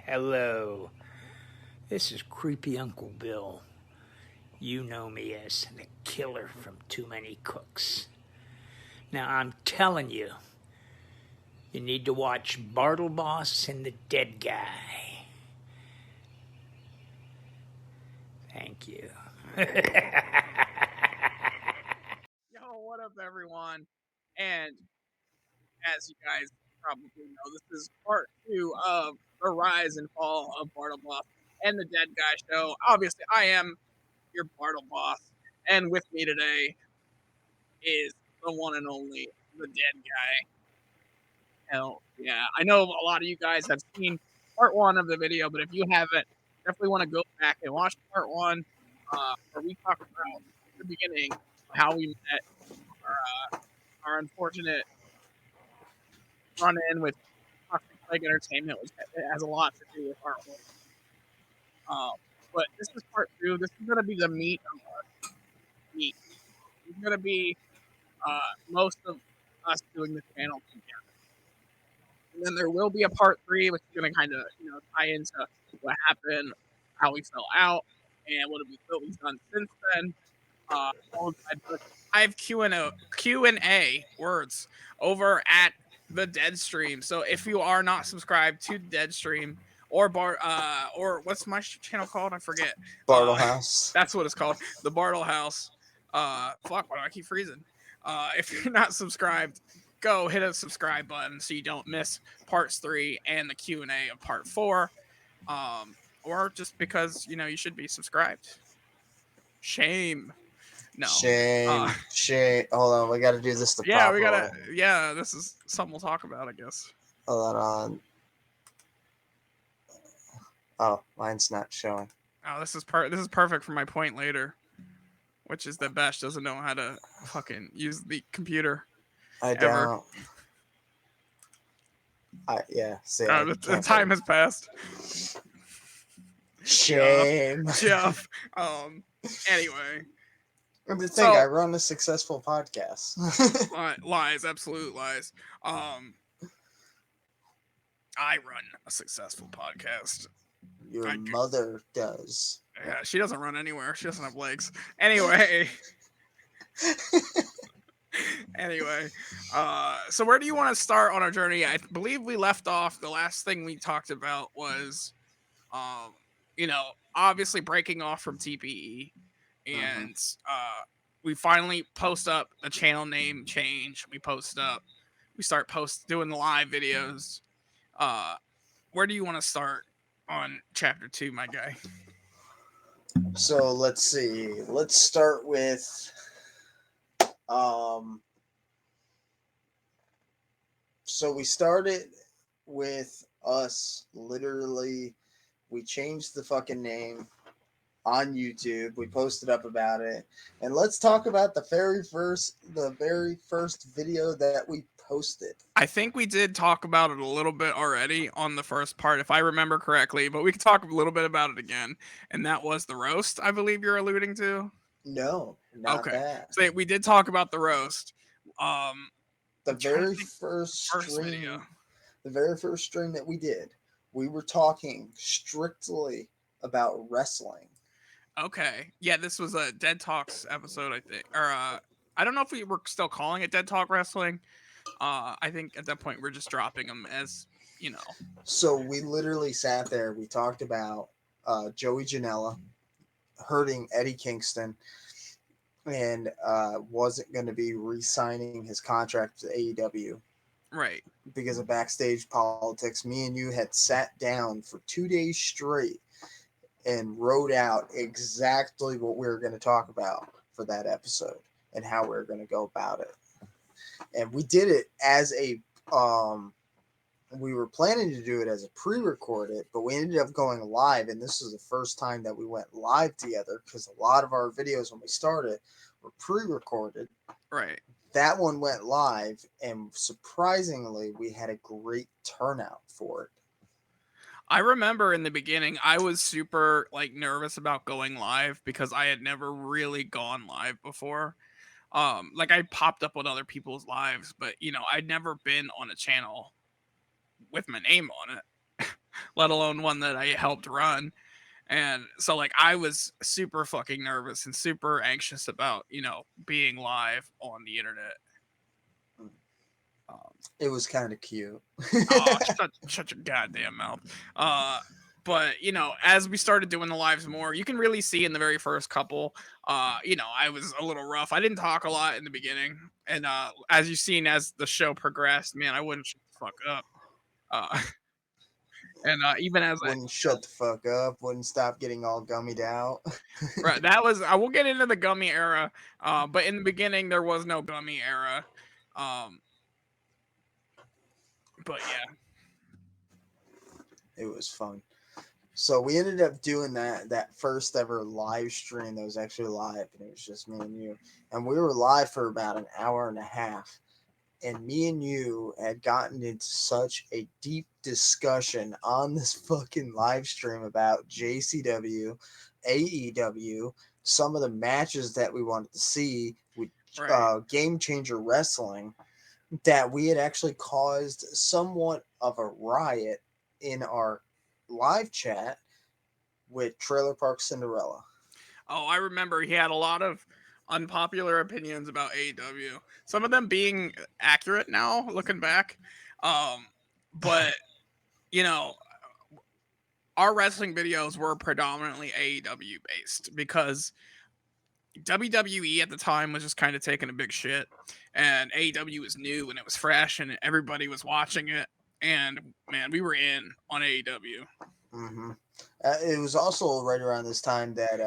Hello. This is creepy Uncle Bill. You know me as the killer from Too Many Cooks. Now I'm telling you, you need to watch Bartleboss and the Dead Guy. Thank you. Yo, what up, everyone? And as you guys probably know, this is part 2 of the rise and fall of Bartleboss and the Dead Guy show. Obviously, I am your Bartleboss, and with me today is the one and only the Dead Guy. Hell yeah. I know a lot of you guys have seen part 1 of the video, but if you haven't, definitely want to go back and watch part 1, where we talk about the beginning, how we met, our unfortunate run in with Toxic Plague Entertainment, which has a lot to do with our work. But this is part 2. This is going to be the meat of our meat. It's going to be most of us doing the channel together. And then there will be a part 3, which is going to kind of tie into what happened, how we fell out, and what we've done since then. I have Q&A words over at the Deadstream. So if you are not subscribed to Deadstream or or what's my channel called? I forget. Bartle House. That's what it's called. The Bartle House. Fuck, why do I keep freezing? If you're not subscribed, go hit a subscribe button so you don't miss parts 3 and the Q&A of part 4. Or just because you should be subscribed. Shame. No. Shame. Hold on, we got to do this the Yeah, proper we gotta. way. Yeah, this is something we'll talk about, I guess. Hold on. Oh, mine's not showing. Oh, this is perfect for my point later, which is that Bash doesn't know how to fucking use the computer. I ever. don't. Yeah. See, the time has passed. Shame, Jeff. Anyway. The thing, I run a successful podcast. Lies, absolute lies. I run a successful podcast. Your mother does. Yeah, she doesn't run anywhere. She doesn't have legs. Anyway. So where do you want to start on our journey? I believe we left off, the last thing we talked about was, obviously breaking off from TPE. And we finally post up a channel name change. We start doing the live videos. Where do you want to start on chapter 2, my guy? So let's see. Let's start with so we started with us literally, we changed the fucking name on YouTube. We posted up about it. And let's talk about the very first video that we posted. I think we did talk about it a little bit already on the first part, if I remember correctly, but we could talk a little bit about it again. And that was the roast, I believe you're alluding to. No, not that. So we did talk about the roast. The very first stream, the very first stream that we did, we were talking strictly about wrestling. Okay. Yeah, this was a Dead Talks episode, I think. Or I don't know if we were still calling it Dead Talk Wrestling. I think at that point we're just dropping them as, So we literally sat there. We talked about Joey Janela hurting Eddie Kingston and wasn't going to be re-signing his contract with AEW. Right. Because of backstage politics. Me and you had sat down for 2 days straight and wrote out exactly what we were going to talk about for that episode and how we were going to go about it. And we did it as a we were planning to do it as a pre-recorded, but we ended up going live, and this was the first time that we went live together because a lot of our videos when we started were pre-recorded. Right. That one went live, and surprisingly, we had a great turnout for it. I remember in the beginning, I was super nervous about going live because I had never really gone live before. I popped up on other people's lives, but I'd never been on a channel with my name on it. let alone one that I helped run. And so like I was super fucking nervous and super anxious about, being live on the internet. Um, It was kind of cute. oh, shut your goddamn mouth. But as we started doing the lives more, you can really see in the very first couple, I was a little rough. I didn't talk a lot in the beginning, and as you've seen as the show progressed, man, I wouldn't shut the fuck up. Uh, and even as I, Wouldn't shut the fuck up. Wouldn't stop getting all gummied out. right, that was I will get into the gummy era, but in the beginning there was no gummy era. Um, but yeah, It was fun. So we ended up doing that first ever live stream that was actually live, and it was just me and you. And we were live for about an hour and a half. And me and you had gotten into such a deep discussion on this fucking live stream about JCW, AEW, some of the matches that we wanted to see with right. Game Changer Wrestling, that we had actually caused somewhat of a riot in our live chat with Trailer Park Cinderella. Oh, I remember he had a lot of unpopular opinions about AEW. Some of them being accurate now, looking back. Um, but you know, our wrestling videos were predominantly AEW based because WWE at the time was just kind of taking a big shit, and AEW was new and it was fresh and everybody was watching it. And man, we were in on AEW. Mm-hmm. It was also right around this time that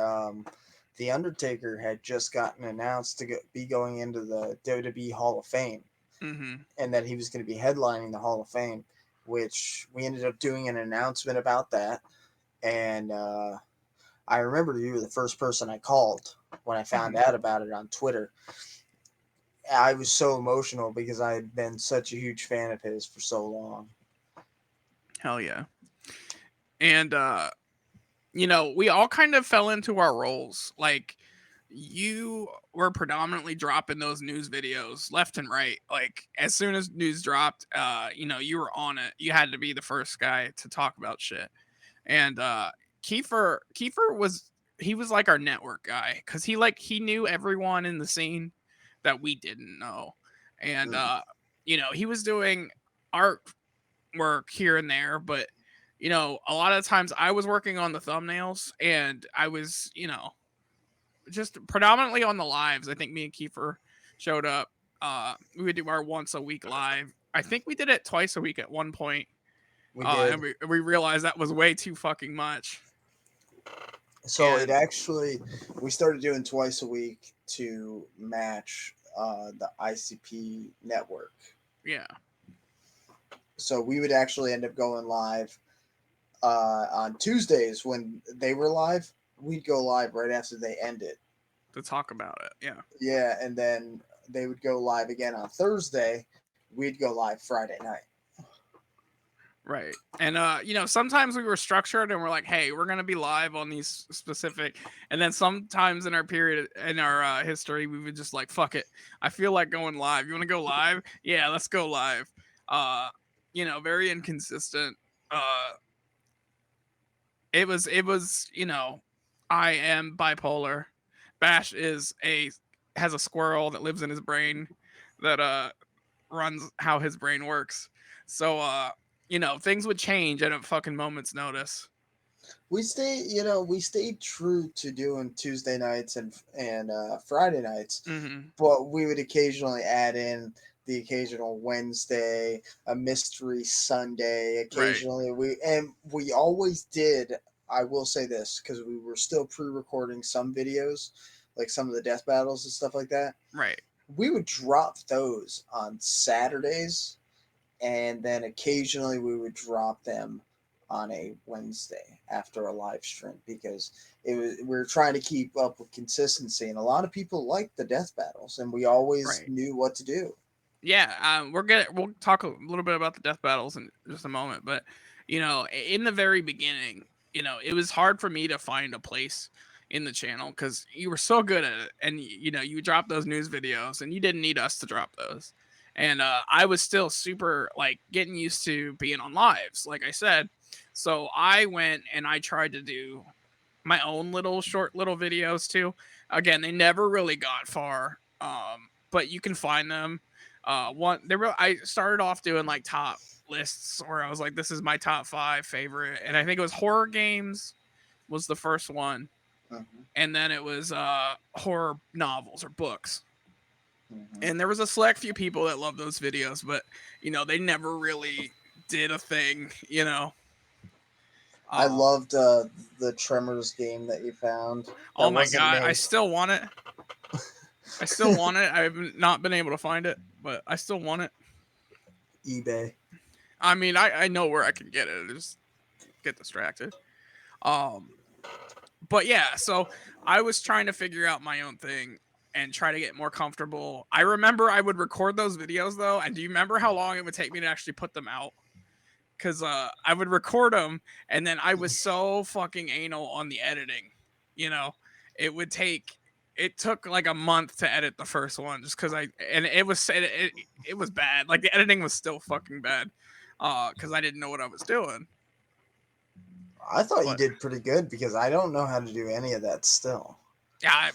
the Undertaker had just gotten announced to be going into the WWE Hall of Fame, Mm-hmm. and that he was going to be headlining the Hall of Fame, which we ended up doing an announcement about that. And I remember you were the first person I called when I found Mm-hmm. out about it on Twitter. I was so emotional because I had been such a huge fan of his for so long. Hell yeah. And we all kind of fell into our roles. Like you were predominantly dropping those news videos left and right. Like as soon as news dropped, you were on it. You had to be the first guy to talk about shit. And Kiefer was he was like our network guy because he knew everyone in the scene that we didn't know. And Mm. he was doing art work here and there, but a lot of times I was working on the thumbnails and I was, just predominantly on the lives. I think me and Kiefer showed up. We would do our once a week live. I think we did it twice a week at one point. We And did. we realized that was way too fucking much. So it And actually, we started doing twice a week to match the ICP network. yeah, So we would actually end up going live on Tuesdays when they were live. We'd go live right after they ended. to talk about it. Yeah. Yeah, and then they would go live again on Thursday. We'd go live Friday night. Right. And sometimes we were structured and we're like, hey, we're gonna be live on these specific, and then sometimes in our period in our history, we would just like, fuck it. I feel like going live. You wanna go live? Yeah, let's go live. Very inconsistent. Uh it was, I am bipolar. Bash has a squirrel that lives in his brain that runs how his brain works. So things would change at a fucking moment's notice. We stayed true to doing Tuesday nights and Friday nights, Mm-hmm. but we would occasionally add in the occasional Wednesday, a mystery Sunday. Right. Occasionally, we always did. I will say this because we were still pre-recording some videos, like some of the death battles and stuff like that. Right. We would drop those on Saturdays, and then occasionally we would drop them on a Wednesday after a live stream because we were trying to keep up with consistency, and a lot of people liked the death battles, and we always Right. knew what to do. Yeah. We'll talk a little bit about the death battles in just a moment, but in the very beginning, it was hard for me to find a place in the channel because you were so good at it, and you dropped those news videos, and you didn't need us to drop those. And I was still super like getting used to being on lives, like I said. So I went and I tried to do my own little short little videos too. Again, they never really got far, but you can find them. I started off doing like top lists, where I was like, this is my top 5 favorite, and I think it was horror games was the first one, Mhm, and then it was horror novels or books. mhm. And there was a select few people that loved those videos, but they never really did a thing. I Um, loved the Tremors game that you found. oh That my wasn't god, I me. still want it. I still want it. I've not been able to find it, but I still want it. eBay. I mean, I know where I can get it. I just get distracted. Um, but yeah, so I was trying to figure out my own thing and try to get more comfortable. I remember I would record those videos though, and do you remember how long it would take me to actually put them out? Because I would record them, and then I was so fucking anal on the editing. You know, it would take. It took like a month to edit the first one, just because it was bad. Like the editing was still fucking bad, because I didn't know what I was doing. I thought you But did pretty good because I don't know how to do any of that still. yeah,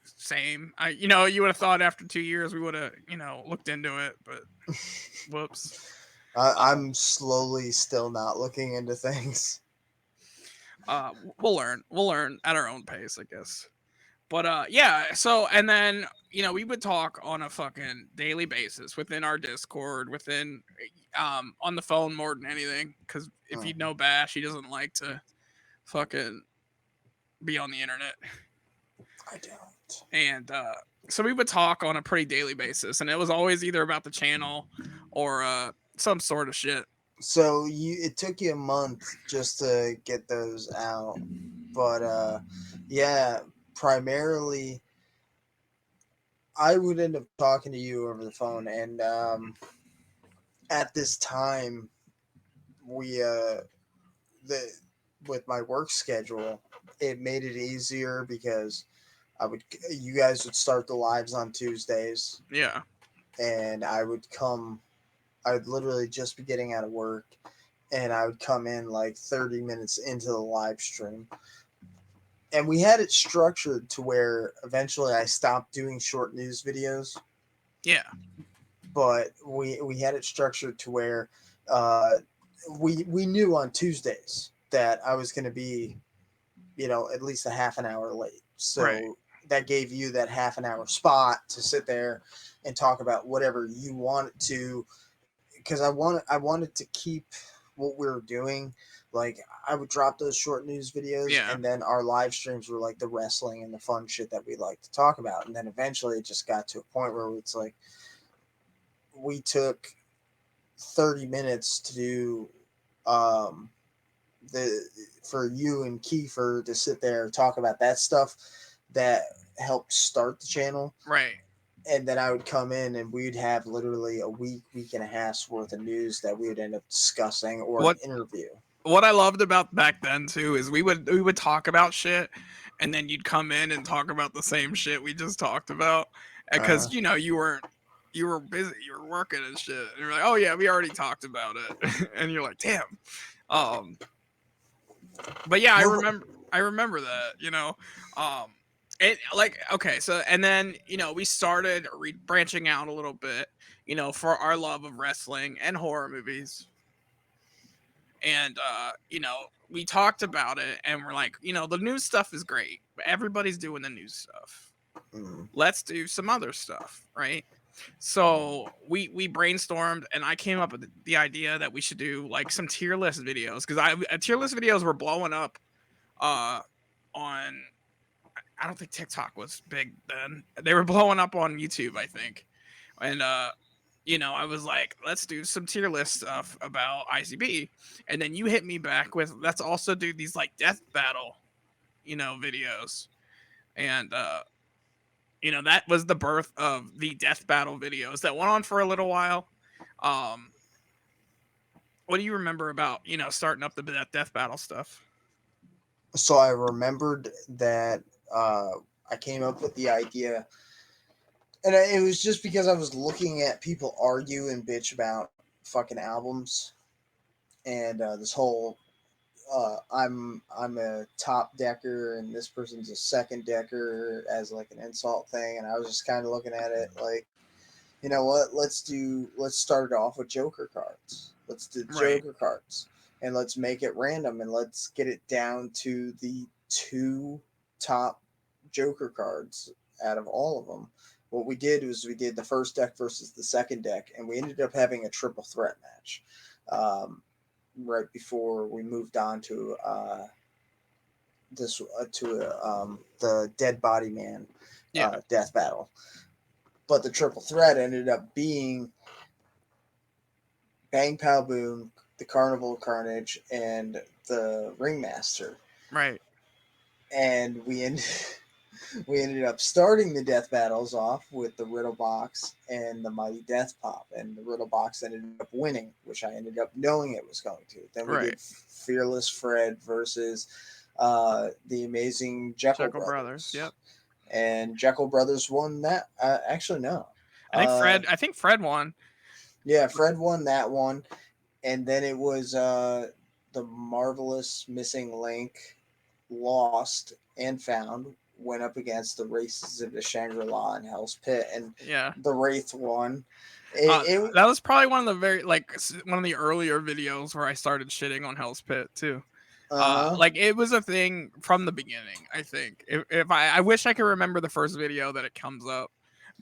same. You would have thought after 2 years we would have looked into it, but whoops. Um, I'm slowly still not looking into things. we'll learn. We'll learn at our own pace, I guess. But yeah, so and then we would talk on a fucking daily basis within our Discord, within on the phone more than anything. Because if you Mhm. know Bash, he doesn't like to fucking be on the internet, I don't. and so we would talk on a pretty daily basis, and it was always either about the channel or some sort of shit. So it took you a month just to get those out, but yeah, primarily I would end up talking to you over the phone, and at this time we the with my work schedule, it made it easier because you guys would start the lives on Tuesdays, Yeah, and I'd literally just be getting out of work, and I would come in like 30 minutes into the live stream. And we had it structured to where eventually I stopped doing short news videos, yeah, but we had it structured to where uh, we knew on Tuesdays that I was going to be, at least a half an hour late. right. So that gave you that half an hour spot to sit there and talk about whatever you wanted to, because I wanted to keep what we were doing. Like, I would drop those short news videos, Yeah, and then our live streams were like the wrestling and the fun shit that we like to talk about. And then eventually it just got to a point where it's like we took 30 minutes to do um the for you and Kiefer to sit there and talk about that stuff that helped start the channel. right. And then I would come in and we'd have literally a week and a half's worth of news that we would end up discussing, or an What interview. what I loved about back then too is we would talk about shit, and then you'd come in and talk about the same shit we just talked about, Uh, because you were busy, you were working and shit, and you're like, oh yeah, we already talked about it, and you're like, damn. Um, but yeah, well, I remember that, um, it like okay, so and then we started branching out a little bit, for our love of wrestling and horror movies, and we talked about it, and we're like, the news stuff is great, but everybody's doing the news stuff. mm, Let's do some other stuff, right? So we brainstormed, and I came up with the idea that we should do like some tier list videos, because tier list videos were blowing up uh on, I don't think TikTok was big then. They were blowing up on YouTube, I think. And I was like, let's do some tier list stuff about ICB. And then you hit me back with, let's also do these like death battle, videos. And that was the birth of the death battle videos that went on for a little while. Um what do you remember about, starting up the death battle stuff? so I remembered that uh, I came up with the idea And it was just because I was looking at people argue and bitch about fucking albums, and this whole I'm a top decker and this person's a second decker as like an insult thing, and I was just kind of looking at it like, you know what? Let's start it off with Joker cards. Let's do Right. Joker cards, and let's make it random, and let's get it down to the two top Joker cards out of all of them. What we did was we did the first deck versus the second deck, and we ended up having a triple threat match. Right before we moved on to the Dead Body Man Yeah. death battle. But the triple threat ended up being Bang Pow Boom, the Carnival Carnage, and the Ringmaster. Right. And we ended up starting the death battles off with the Riddle Box and the Mighty Death Pop, and the Riddle Box ended up winning, which I ended up knowing it was going to. Then we Right. did Fearless Fred versus the Amazing Jekyll Brothers. Yep. And Jekyll Brothers won that. Actually, no. I think Fred won. Yeah, Fred won that one, and then it was the Marvelous Missing Link lost and found, went up against the Races of the Shangri-La and Hell's Pit, and Yeah. the Wraith won. That was probably one of the one of the earlier videos where I started shitting on Hell's Pit too. Like it was a thing from the beginning. I think if I wish I could remember the first video that it comes up,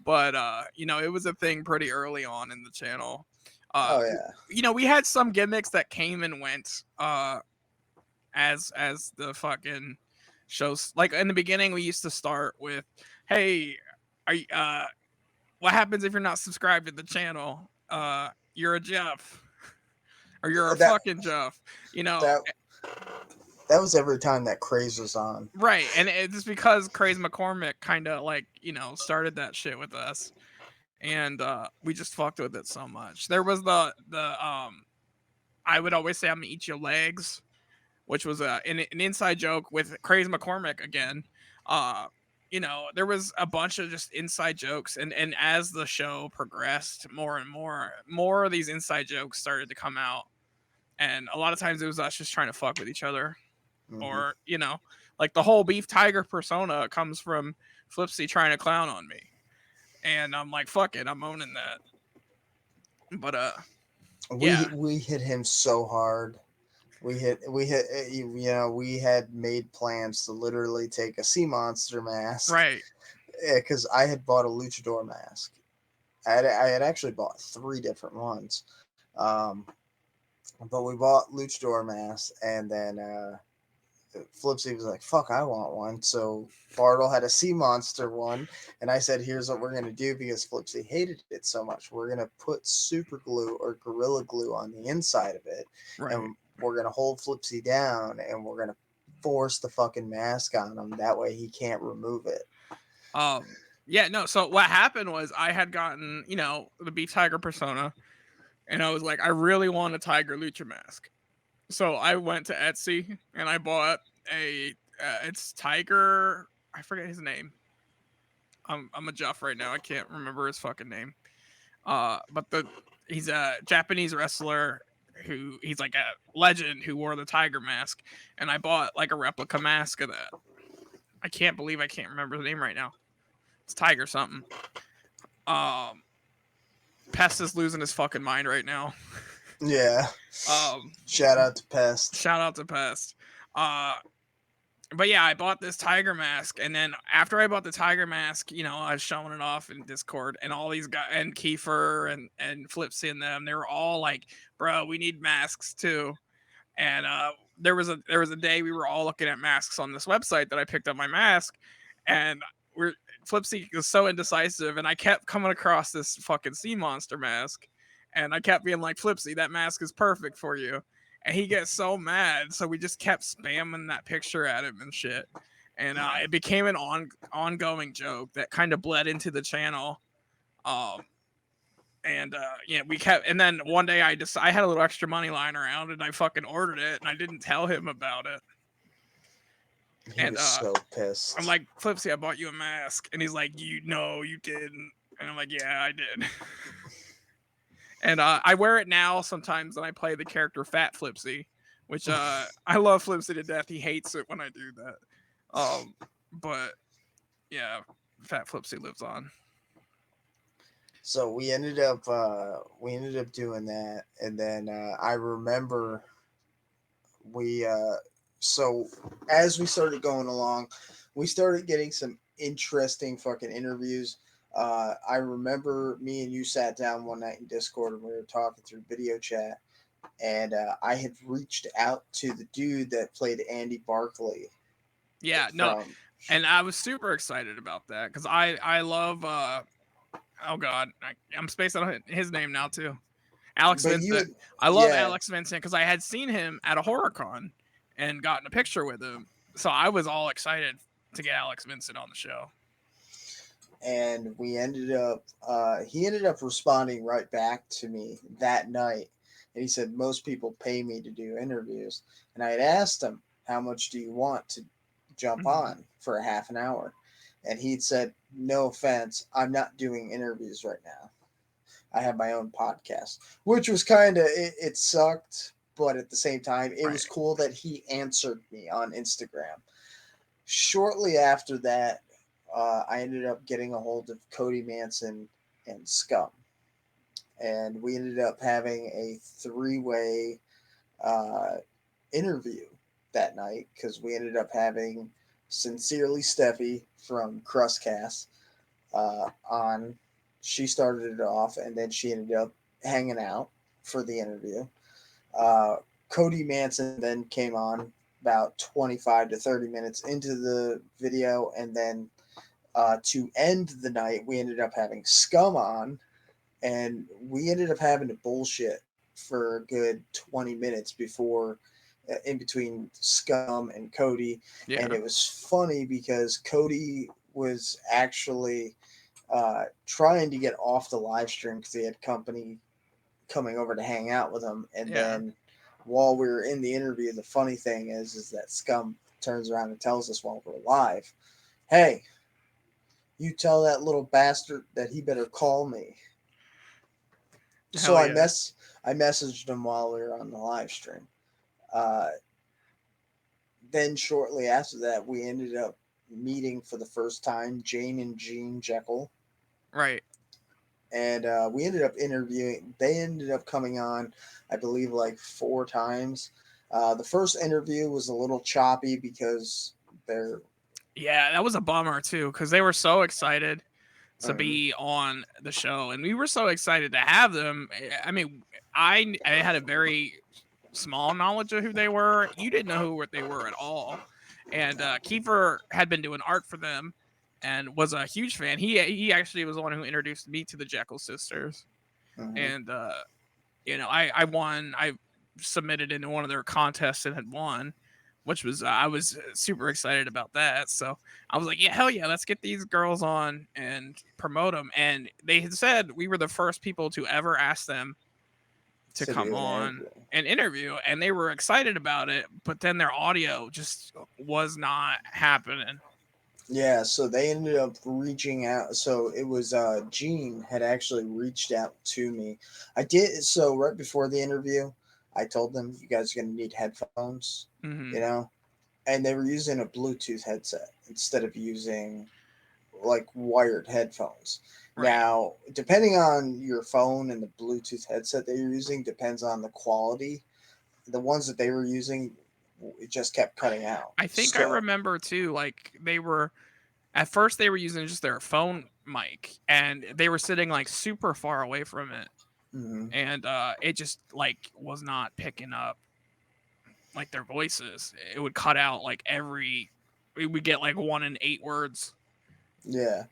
but you know, it was a thing pretty early on in the channel. Oh yeah. You know, we had some gimmicks that came and went as the fucking shows. Like in the beginning, we used to start with, "Hey, are you, what happens if you're not subscribed to the channel? You're a Jeff, or you're a fucking Jeff." You know. That was every time that Craze was on. Right, and it's because Craze McCormick kind of like, you know, started that shit with us, and we just fucked with it so much. There was the I would always say I'm gonna eat your legs, which was an inside joke with Craze McCormick again. You know, there was a bunch of just inside jokes, and as the show progressed, more and more of these inside jokes started to come out, and a lot of times it was us just trying to fuck with each other. Mm-hmm. Or, you know, like the whole Beef Tiger persona comes from Flipsy trying to clown on me, and I'm like, fuck it, I'm owning that. But we hit him so hard. We hit you know, we had made plans to literally take a sea monster mask, right? Because I had bought a luchador mask. I had actually bought 3 different ones, but we bought luchador masks, and then Flipsy was like, "Fuck, I want one." So Bartle had a sea monster one, and I said, "Here's what we're gonna do," because Flipsy hated it so much. We're gonna put super glue or gorilla glue on the inside of it, right. And we're gonna hold Flipsy down, and we're gonna force the fucking mask on him. That way, he can't remove it. Yeah, no. So what happened was I had gotten, you know, the Beef Tiger persona, and I was like, I really want a Tiger Lucha mask. So I went to Etsy and I bought it's Tiger. I forget his name. I'm a Jeff right now. I can't remember his fucking name. But he's a Japanese wrestler who he's like a legend who wore the tiger mask, and I bought like a replica mask of that. I can't believe I can't remember the name right now. It's Tiger something. Pest is losing his fucking mind right now. Yeah. Shout out to Pest. Shout out to Pest. But yeah, I bought this tiger mask, and then after I bought the tiger mask, you know, I was showing it off in Discord, and all these guys, and Kiefer and Flipsy and them, they were all like, "Bro, we need masks too." And there was a day we were all looking at masks on this website that I picked up my mask, and Flipsy was so indecisive, and I kept coming across this fucking sea monster mask, and I kept being like, "Flipsy, that mask is perfect for you." And he gets so mad, so we just kept spamming that picture at him and shit. And it became an ongoing joke that kind of bled into the channel. Yeah, we kept. And then one day I had a little extra money lying around, and I fucking ordered it, and I didn't tell him about it. He was so pissed. I'm like, Flipsy, I bought you a mask, and he's like, "You know, you didn't." And I'm like, yeah, I did. And I wear it now sometimes, and I play the character Fat Flipsy, which I love Flipsy to death. He hates it when I do that. But yeah, Fat Flipsy lives on. So we ended up doing that, and then I remember we so as we started going along, we started getting some interesting fucking interviews. I remember me and you sat down one night in Discord and we were talking through video chat, and I had reached out to the dude that played Andy Barkley Yeah, no, from. and I was super excited about that because I love oh god, I'm spacing on his name now too. Alex But you Vincent. had, I love yeah, Alex Vincent because I had seen him at a horror con and gotten a picture with him. So I was all excited to get Alex Vincent on the show. and we ended up he ended up responding right back to me that night, and he said most people pay me to do interviews, and I had asked him how much do you want to jump Mm-hmm. on for a half an hour, and he'd said no offense, I'm not doing interviews right now, I have my own podcast, which was kind of it sucked, but at the same time it Right. was cool that he answered me on Instagram. Shortly after that, I ended up getting a hold of Cody Manson and Scum, and we ended up having a three-way uh, interview that night because we ended up having Sincerely Steffi from Crustcast on. She started it off, and then she ended up hanging out for the interview. Uh, Cody Manson then came on about 25 to 30 minutes into the video, and then to end the night, we ended up having Scum on, and we ended up having to bullshit for a good 20 minutes before, in between Scum and Cody. And Yeah. it was funny because Cody was actually trying to get off the live stream because he had company coming over to hang out with him. And Yeah. then while we were in the interview, the funny thing is that Scum turns around and tells us while we're live, "Hey, you tell that little bastard that he better call me." So Hell yeah. I messaged him while we were on the live stream. Uh, then shortly after that, we ended up meeting for the first time Jane and Gene Jekyll, Right. and we ended up interviewing. They ended up coming on, I believe, like 4 times. The first interview was a little choppy because they're Yeah, that was a bummer too because they were so excited to um, be on the show, and we were so excited to have them. I mean, I had a very small knowledge of who they were. You didn't know who they were at all, and Kiefer had been doing art for them and was a huge fan. He actually was the one who introduced me to the Jekyll sisters, mhm. and I won. I submitted into one of their contests and had won, which was I was super excited about that. So I was like, yeah, hell yeah, let's get these girls on and promote them. And they had said we were the first people to ever ask them to To come do an on interview. and interview, and they were excited about it. But then their audio just was not happening. Yeah, so they ended up reaching out. So it was Gene had actually reached out to me. I did so right before the interview. I told them you guys are gonna need headphones, Hmm. you know, and they were using a Bluetooth headset instead of using like wired headphones. Right. Now, depending on your phone and the Bluetooth headset that you're using, depends on the quality. The ones that they were using, it just kept cutting out. I think I So, remember too. Like they were at first they were using just their phone mic, and they were sitting like super far away from it, mhm. and it just like was not picking up like their voices. It would cut out like every we would get like 1 in 8 words. Yeah,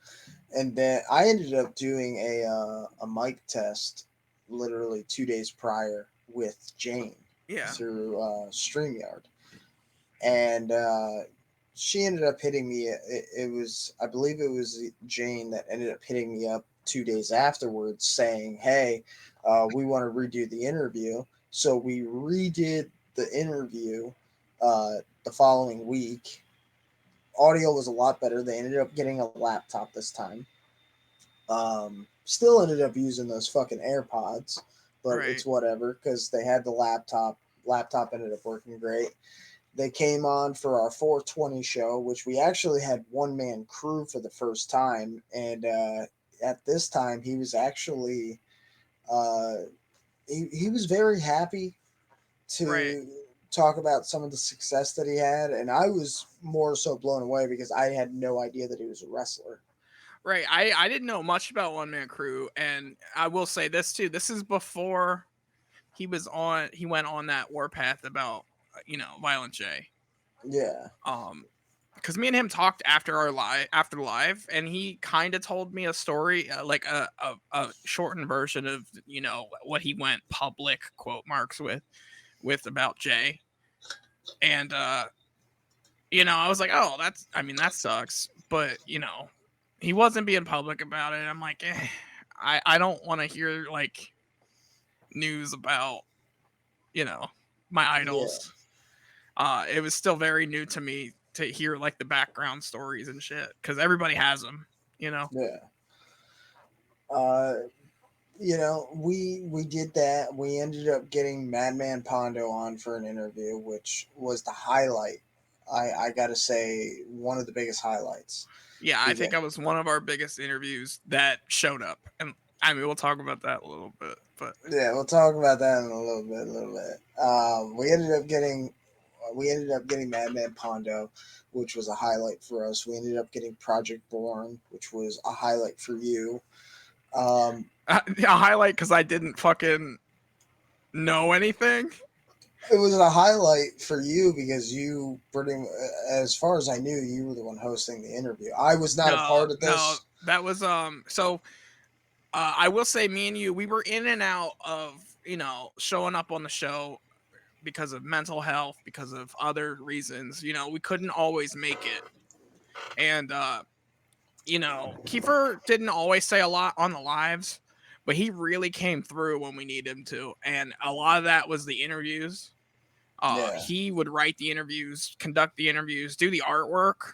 and then I ended up doing a mic test literally 2 days prior with Jane Yeah. through Streamyard, and she ended up hitting me. It was, I believe, it was Jane that ended up hitting me up 2 days afterwards, saying, "Hey, we want to redo the interview." So we redid the interview the following week. Audio was a lot better. They ended up getting a laptop this time. Still ended up using those fucking AirPods, but Right. it's whatever because they had the laptop. Laptop ended up working great. They came on for our 420 show, which we actually had one man crew for the first time, and at this time he was actually uh, he was very happy Right. to talk about some of the success that he had, and I was more so blown away because I had no idea that he was a wrestler. Right. I didn't know much about One Man Crew, and I will say this too. This is before he went on that warpath about Violent J. Yeah, Um because me and him talked after after live, and he kind of told me a story, like a shortened version of what he went public quote marks with about Jay. And I was like, oh, that sucks. But he wasn't being public about it. I'm like, I don't want to hear like news about you know my yeah, idols. It was still very new to me to hear like the background stories and shit, because everybody has them. You know. yeah. Uh, we did that. We ended up getting Madman Pondo on for an interview, which was the highlight. I gotta say, one of the biggest highlights. Yeah, I think Because that was one of our biggest interviews that showed up, and I mean we'll talk about that a little bit, but yeah, we'll talk about that in a little bit. A little bit. We ended up getting Madman Pondo, which was a highlight for us. We ended up getting Project Born, which was a highlight for you. Um, a highlight because I didn't fucking know anything. it was a highlight for you because you as far as I knew, you were the one hosting the interview. I was not a No, part of no, this. that was so. I will say, me and you, we were in and out of showing up on the show because of mental health, because of other reasons. We couldn't always make it, and Kiefer didn't always say a lot on the lives, but he really came through when we needed him to, and a lot of that was the interviews. Yeah. He would write the interviews, conduct the interviews, do the artwork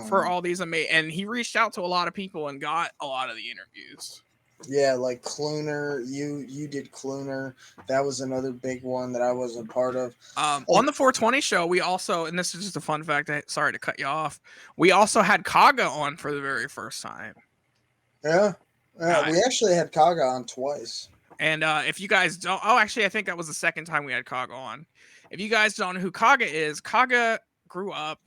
for Mhm. all these amazing, and he reached out to a lot of people and got a lot of the interviews. Yeah, like Cluner, you did Cluner. That was another big one that I wasn't part of. On Like, the 420 show, we also, and this is just a fun fact, sorry to cut you off, we also had Kaga on for the very first time. yeah, yeah, Uh, we actually had Kaga on twice. and if you guys don't, oh, actually, I think that was the second time we had Kaga on. If you guys don't know who Kaga is, Kaga grew up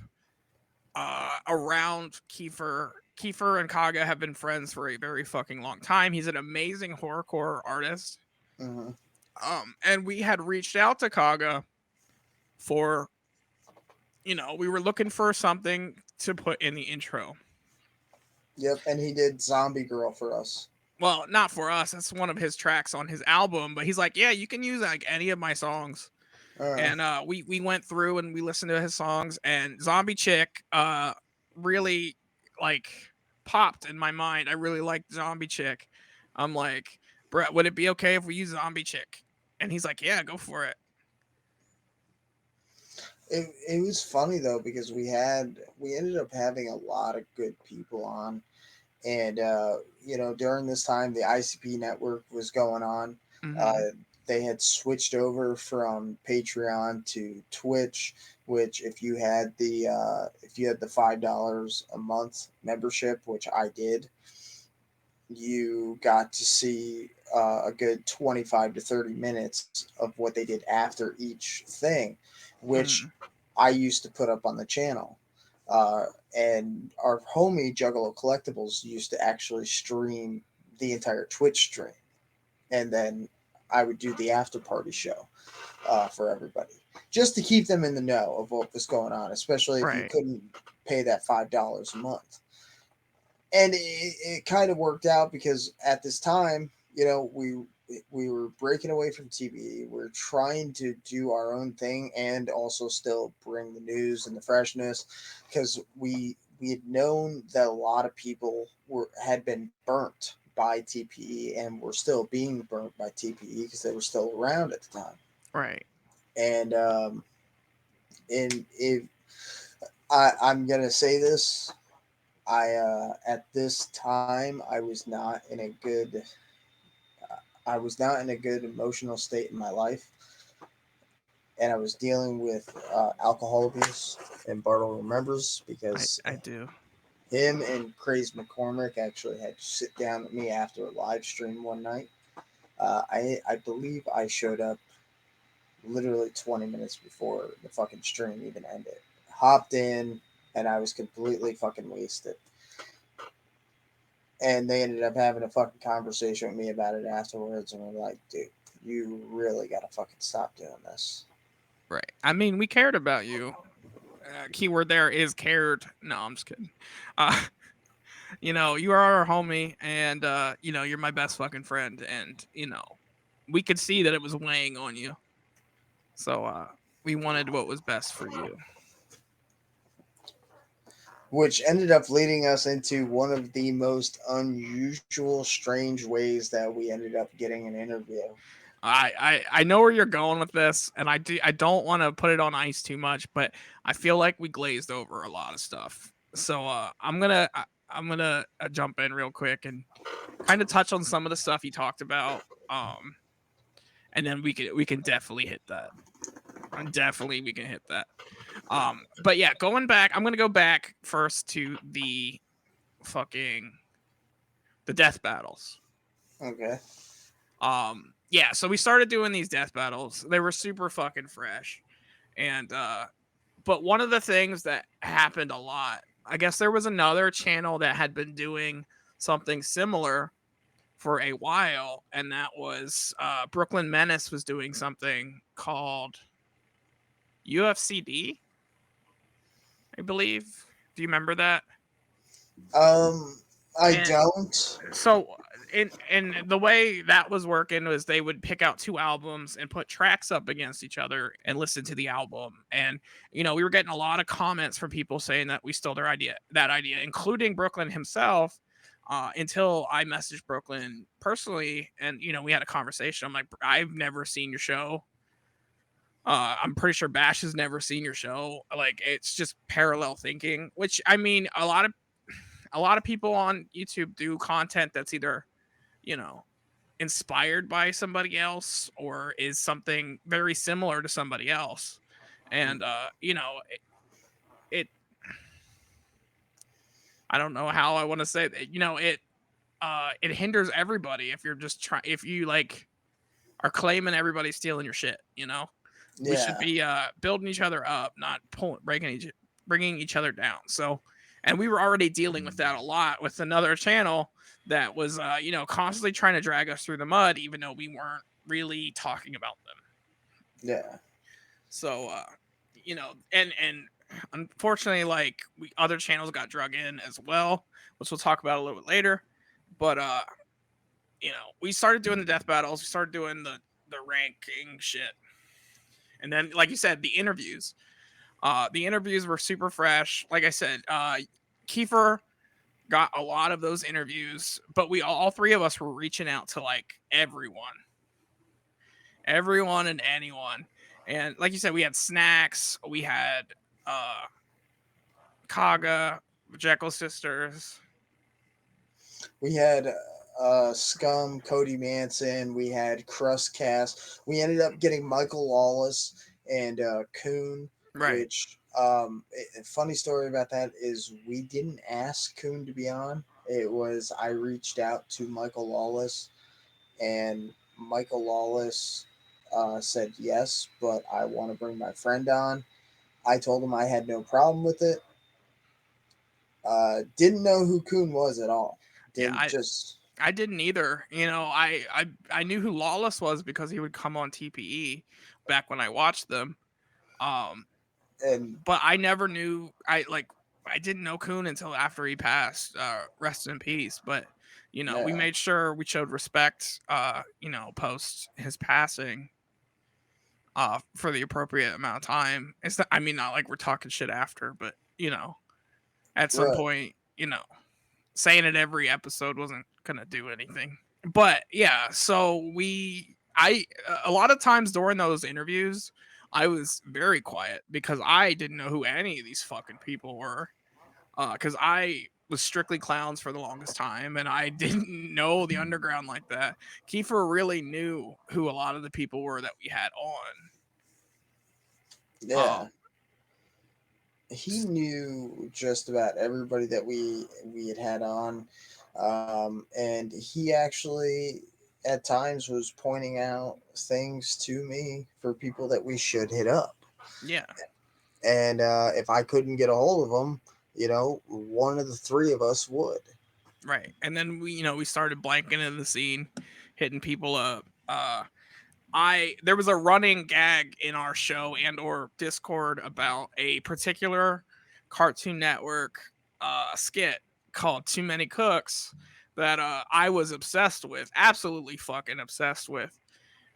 around Kiefer. Kiefer and Kaga have been friends for a very fucking long time. He's an amazing horrorcore artist. Hmm. And we had reached out to Kaga for, we were looking for something to put in the intro. Yep, and he did Zombie Girl for us. Well, not for us. That's one of his tracks on his album. But he's like, yeah, you can use like any of my songs. Uh, And we went through and we listened to his songs. And Zombie Chick really like popped in my mind. I really liked Zombie Chick. I'm like, Brett, would it be okay if we use Zombie Chick? And he's like, yeah, go for it. it was funny though because we ended up having a lot of good people on, and during this time the ICP network was going on. Mm-hmm. Uh, they had switched over from Patreon to Twitch, which if you had the $5 a month membership, which I did, you got to see a good 25 to 30 minutes of what they did after each thing, which Mm-hmm. I used to put up on the channel. Uh, and our homie Juggalo Collectibles used to actually stream the entire Twitch stream. And then I would do the after party show for everybody, just to keep them in the know of what was going on, especially if you Right. couldn't pay that $5 a month. And it kind of worked out because at this time, we were breaking away from TV. We're trying to do our own thing and also still bring the news and the freshness because we had known that a lot of people had been burnt by TPE and were still being burnt by TPE because they were still around at the time. Right. And if I'm gonna say this, at this time I was not in a good emotional state in my life, and I was dealing with alcohol abuse. And Bartle remembers because I do. him and Craze McCormick actually had to sit down with me after a live stream one night. I believe I showed up literally 20 minutes before the fucking stream even ended. Hopped in, and I was completely fucking wasted. And they ended up having a fucking conversation with me about it afterwards, and we're like, dude, you really gotta fucking stop doing this. Right. I mean, we cared about you. Keyword there is cared. No, I'm just kidding. Uh, you are our homie, and you're my best fucking friend, and we could see that it was weighing on you. So we wanted what was best for you. Which ended up leading us into one of the most unusual, strange ways that we ended up getting an interview. I know where you're going with this, and I don't want to put it on ice too much, but I feel like we glazed over a lot of stuff. So I'm gonna jump in real quick and kind of touch on some of the stuff you talked about, and then we can definitely hit that. Definitely we can hit that. But yeah, going back, I'm gonna go back first to fucking the death battles. Okay. Yeah, so we started doing these death battles. They were super fucking fresh. And but one of the things that happened a lot, I guess there was another channel that had been doing something similar for a while, and that was Brooklyn Menace was doing something called UFCD, I believe. Do you remember that? Um, I And don't. so in the way that was working was they would pick out two albums and put tracks up against each other and listen to the album. And we were getting a lot of comments from people saying that we stole that idea, including Brooklyn himself. Until I messaged Brooklyn personally, and we had a conversation. I'm like, I've never seen your show. I'm pretty sure Bash has never seen your show. Like, it's just parallel thinking, which I mean, a lot of people on YouTube do content that's either, you know, inspired by somebody else or is something very similar to somebody else. And it I don't know how I want to say that. It hinders everybody if you're just trying if you like are claiming everybody's stealing your shit. We should Yeah. be building each other up, not bringing each other down. So, and we were already dealing with that a lot with another channel that was, constantly trying to drag us through the mud, even though we weren't really talking about them. Yeah. So, and unfortunately, like other channels got drug in as well, which we'll talk about a little bit later. But we started doing the death battles, we started doing the ranking shit, and then, like you said, the interviews. The interviews were super fresh. Like I said, Kiefer got a lot of those interviews, but we all three of us were reaching out to like everyone and anyone. And like you said, we had Snacks, we had uh Kaga, Jekyll Sisters. We had Scum, Cody Manson. We had Crustcast. We ended up getting Michael Lawless and Coon. Right. Which funny story about that is we didn't ask Coon to be on. It was I reached out to Michael Lawless, and Michael Lawless said yes, but I want to bring my friend on. I told him I had no problem with it. Didn't know who Coon was at all. Yeah, Didn't just I didn't either. I knew who Lawless was because he would come on TPE back when I watched them. Um, and but I never knew. I didn't know Coon until after he passed. Rest in peace. But we yeah, made sure we showed respect. Post his passing. For the appropriate amount of time. It's not, I mean, not like we're talking shit after, but at some right. point, saying it every episode wasn't gonna do anything. But yeah, so I a lot of times during those interviews, I was very quiet because I didn't know who any of these fucking people were. Because was strictly clowns for the longest time, and I didn't know the underground like that. Kiefer really knew who a lot of the people were that we had on. Yeah. He knew just about everybody that we had on, and he actually at times was pointing out things to me for people that we should hit up. Yeah. And if I couldn't get a hold of them, one of the three of us would. Right. And then we started blanking in the scene, hitting people up. There was a running gag in our show and or Discord about a particular Cartoon Network skit called Too Many Cooks that I was obsessed with, absolutely fucking obsessed with.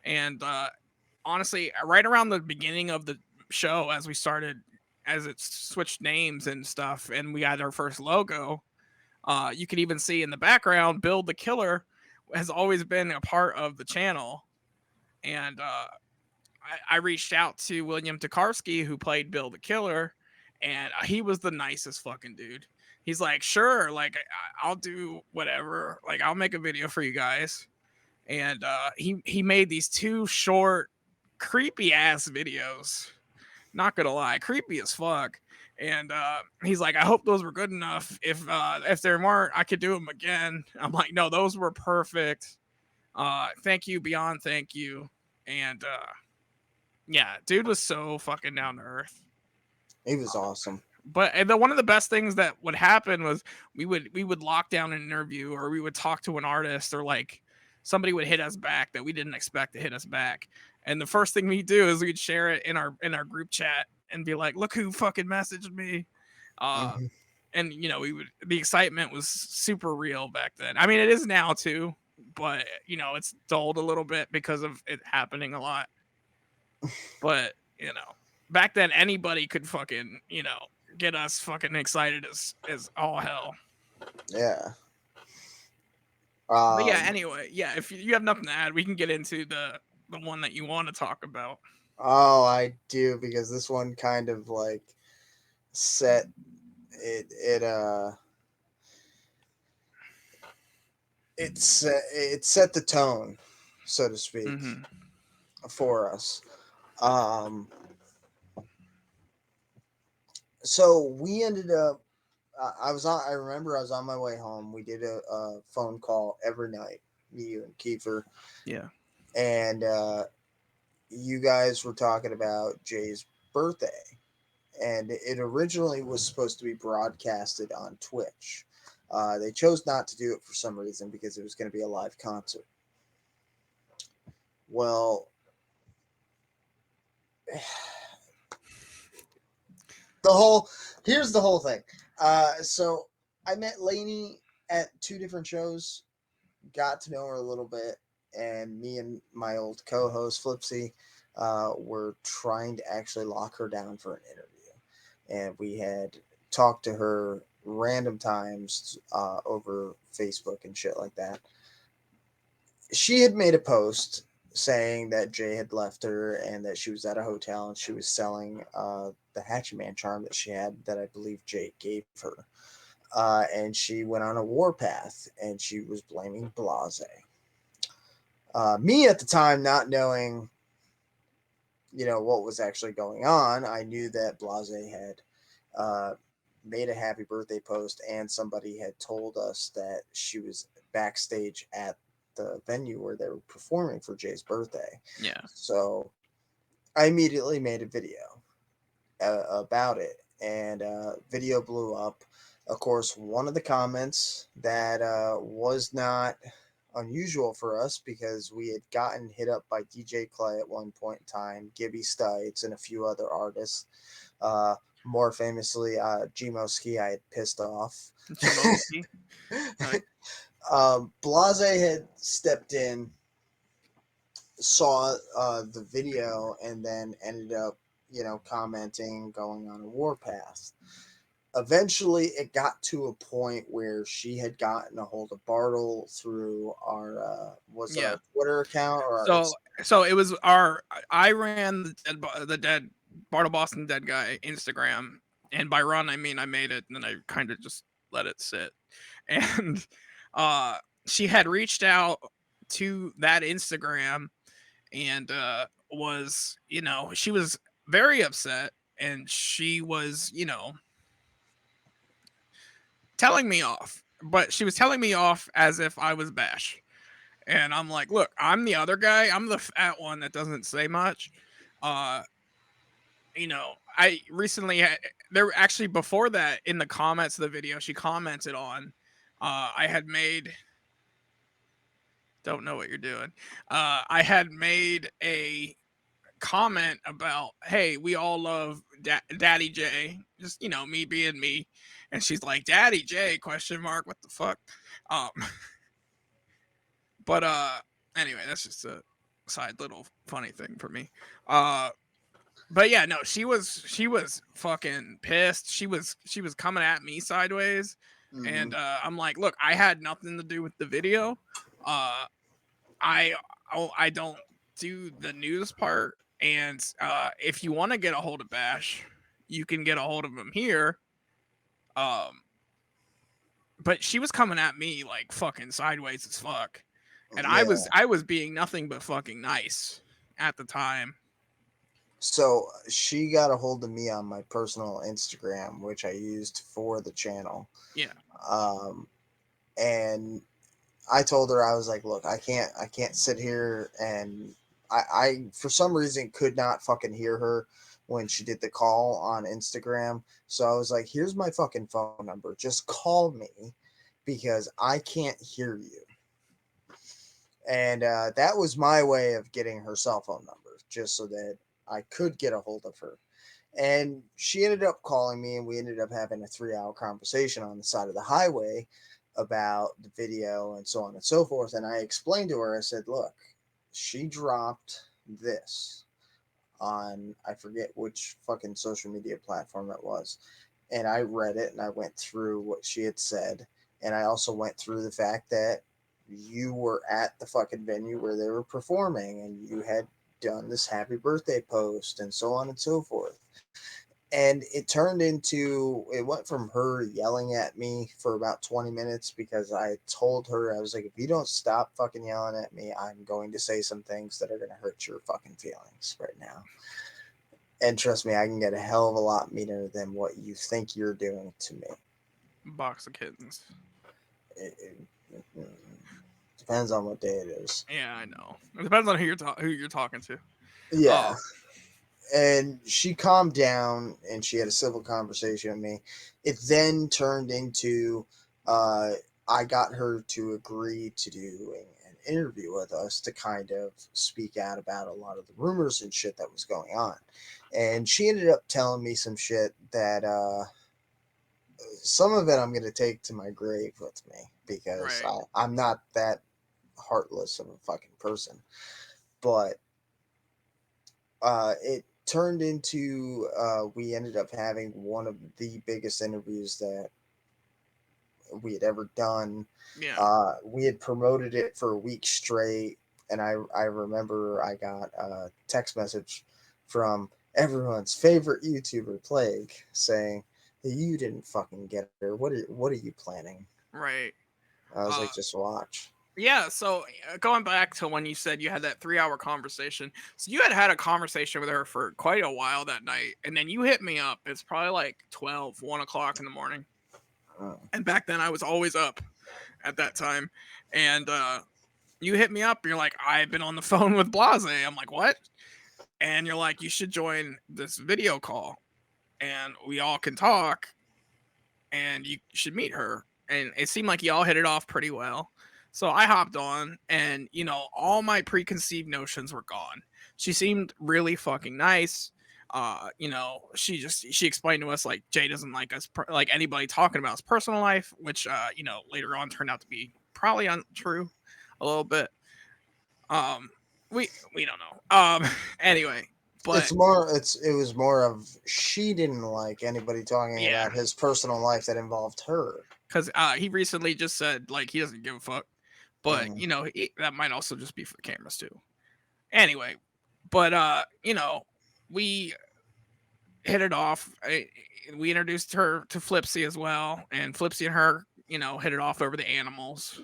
And honestly, right around the beginning of the show, as it switched names and stuff, and we had our first logo, you could even see in the background, Bill the Killer has always been a part of the channel. And I reached out to William Tokarski, who played Bill the Killer, and he was the nicest fucking dude. He's like, sure, like I'll do whatever, like I'll make a video for you guys. And he made these 2 short, creepy ass videos. Not gonna lie, creepy as fuck. And he's like, I hope those were good enough. If there weren't, I could do them again. I'm like, no, those were perfect. Thank you, beyond thank you. And yeah, dude was so fucking down to earth. He was awesome. But one of the best things that would happen was we would lock down an interview, or we would talk to an artist, or like somebody would hit us back that we didn't expect to hit us back. And the first thing we do is we'd share it in our group chat and be like, look who fucking messaged me. Mhm. And the excitement was super real back then. I mean, it is now too, but it's dulled a little bit because of it happening a lot. But back then anybody could fucking get us fucking excited as all hell. Yeah. But yeah, anyway, yeah, if you have nothing to add, we can get into the one that you want to talk about. Oh, I do, because this one kind of like set it set the tone, so to speak, for us. Um, so we ended up. I was on. I remember I was on my way home. We did a phone call every night, you and Kiefer. Yeah. And you guys were talking about Jay's birthday, and it originally was supposed to be broadcasted on Twitch. They chose not to do it for some reason because it was going to be a live concert. Well, here's the whole thing. So I met Lainey at 2 different shows, got to know her a little bit, and me and my old co-host Flipsy were trying to actually lock her down for an interview. And we had talked to her random times over Facebook and shit like that. She had made a post saying that Jay had left her and that she was at a hotel and she was selling the Hatchet Man charm that she had that I believe Jay gave her. And she went on a warpath and she was blaming Blahzay. Me at the time, not knowing, what was actually going on, I knew that Blahzay had made a happy birthday post, and somebody had told us that she was backstage at the venue where they were performing for Jay's birthday. Yeah. So I immediately made a video about it, and video blew up. Of course, one of the comments that was not unusual for us, because we had gotten hit up by DJ Clay at one point in time, Gibby Stites, and a few other artists. More famously, Gmo Ski, I had pissed off. Blahzay had stepped in, saw the video, and then ended up, commenting, going on a warpath. Eventually, it got to a point where she had gotten a hold of Bartle through our our Twitter account, or so it was I ran the dead Bartleboss and Dead guy Instagram, and by run I mean I made it and then I kind of just let it sit. And she had reached out to that Instagram and was, she was very upset, and she was, telling me off. But she was telling me off as if I was Bash. And I'm like, look, I'm the other guy. I'm the fat one that doesn't say much. Uh, I recently there actually before that in the comments of the video she commented on. I had made don't know what you're doing. I had made a comment about, hey, we all love Daddy J, just me being me, and she's like, Daddy J question mark, what the fuck. Um, but anyway, that's just a side little funny thing for me. But yeah, no, she was fucking pissed. She was coming at me sideways, Mm-hmm. and I'm like, look, I had nothing to do with the video. Uh, I I don't do the news part, and if you want to get a hold of Bash, you can get a hold of him here. Um, but she was coming at me like fucking sideways as fuck, and I Yeah. was I was being nothing but fucking nice at the time. So she got a hold of me on my personal Instagram, which I used for the channel. Yeah, Um, and I told her, I was like, look, I can't sit here and I for some reason could not fucking hear her when she did the call on Instagram. So I was like, here's my fucking phone number. Just call me because I can't hear you. And that was my way of getting her cell phone number, just so that I could get a hold of her. And she ended up calling me, and we ended up having a 3 hour conversation on the side of the highway about the video and so on and so forth. And I explained to her, I said, look, she dropped this on, I forget which fucking social media platform it was. And I read it and I went through what she had said. And I also went through the fact that you were at the fucking venue where they were performing and you had done this happy birthday post and so on and so forth. And it went from her yelling at me for about 20 minutes because I told her, I was like, if you don't stop fucking yelling at me, I'm going to say some things that are going to hurt your fucking feelings right now. And trust me, I can get a hell of a lot meaner than what you think you're doing to me. box of kittens. It depends on what day it is. Yeah, I know. It depends on who you're talking to. Yeah. Um, And she calmed down and she had a civil conversation with me. It then turned into I got her to agree to doing an interview with us to kind of speak out about a lot of the rumors and shit that was going on. And she ended up telling me some shit that some of it I'm going to take to my grave with me because right. I'm not that heartless of a fucking person. But it turned into we ended up having one of the biggest interviews that we had ever done. Yeah. We had promoted it for a week straight, and I remember I got a text message from everyone's favorite YouTuber, Plague, saying that you didn't fucking get her. What are you planning? Right. I was Uh, like, just watch. yeah. So going back to when you said you had that 3 hour conversation, so you had a conversation with her for quite a while that night, and then you hit me up. It's probably like 1 o'clock in the morning, Uh, and back then I was always up at that time, and you hit me up. You're like, I've been on the phone with Blahzay. I'm like, what? And you're like, you should join this video call, and we all can talk, and you should meet her. And it seemed like y'all hit it off pretty well. So I hopped on, and all my preconceived notions were gone. She seemed really fucking nice. She explained to us like Jay doesn't like us like anybody talking about his personal life, which later on turned out to be probably untrue a little bit. Um, we don't know. Anyway, but it was more of she didn't like anybody talking yeah, about his personal life that involved her. because he recently just said like he doesn't give a fuck, but Mm. that might also just be for the cameras too. Anyway, but we hit it off. We introduced her to Flipsy as well, and Flipsy and her, hit it off over the animals.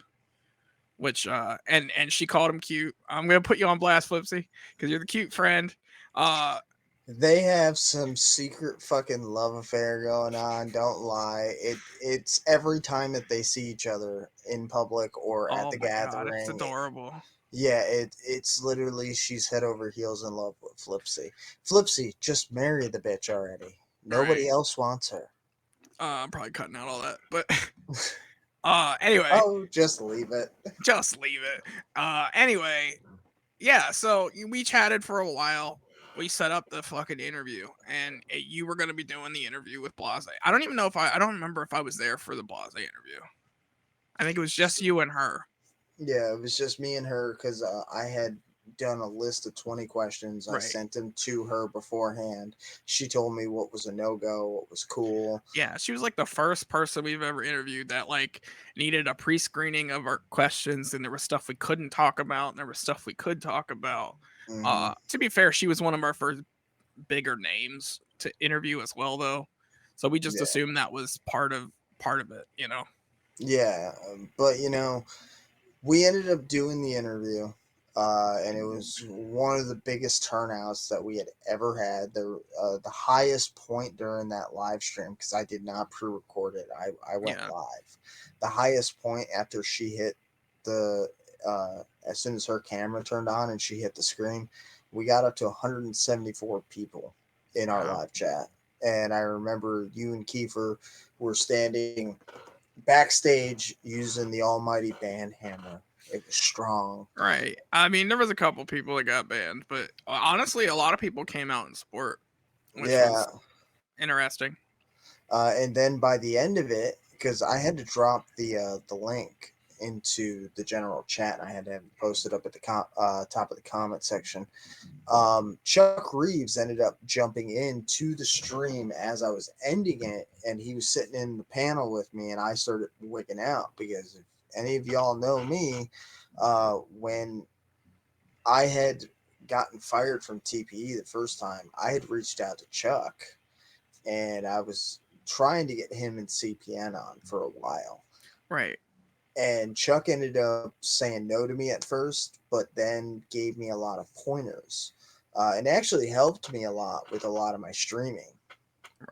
Which and she called him cute. I'm gonna put you on blast, Flipsy, because you're the cute friend. Uh, They have some secret fucking love affair going on. Don't lie. It's every time that they see each other in public or at oh the my god, it's gathering. adorable. Yeah, it's literally she's head over heels in love with Flipsy. Flipsy, just marry the bitch already. Right. Nobody else wants her. I'm probably cutting out all that, but anyway, Oh, just leave it. just leave it. Anyway, yeah. So we chatted for a while. We set up the fucking interview, and you were gonna be doing the interview with Blahzay. I don't even know if I don't remember if I was there for the Blahzay interview. I think it was just you and her. Yeah, it was just me and her because I had done a list of 20 questions. I Right. sent them to her beforehand. She told me what was a no go, what was cool. Yeah, she was like the first person we've ever interviewed that like needed a pre-screening of our questions, and there was stuff we couldn't talk about, and there was stuff we could talk about. Hmm. To be fair, she was one of our first bigger names to interview as well, though. So we just Yeah. assumed that was part of it, you know. Yeah. But, we ended up doing the interview. And it was one of the biggest turnouts that we had ever had. The highest point during that live stream, because I did not pre-record it, I went Yeah. live. The highest point after she hit the as soon as her camera turned on and she hit the screen, we got up to 174 people in our Wow. live chat. And I remember you and Kiefer were standing backstage using the almighty band hammer. It was strong. Right. I mean, there was a couple people that got banned, but honestly, a lot of people came out in support, which Yeah. was interesting. And then by the end of it, because I had to drop the link into the general chat, and I had to have it posted up at the top of the comment section. Chuck Reeves ended up jumping into the stream as I was ending it, and he was sitting in the panel with me, and I started wigging out because if any of y'all know me, when I had gotten fired from TPE the first time, I had reached out to Chuck, and I was trying to get him and CPN on for a while. Right. And Chuck ended up saying no to me at first, but then gave me a lot of pointers, and actually helped me a lot with a lot of my streaming.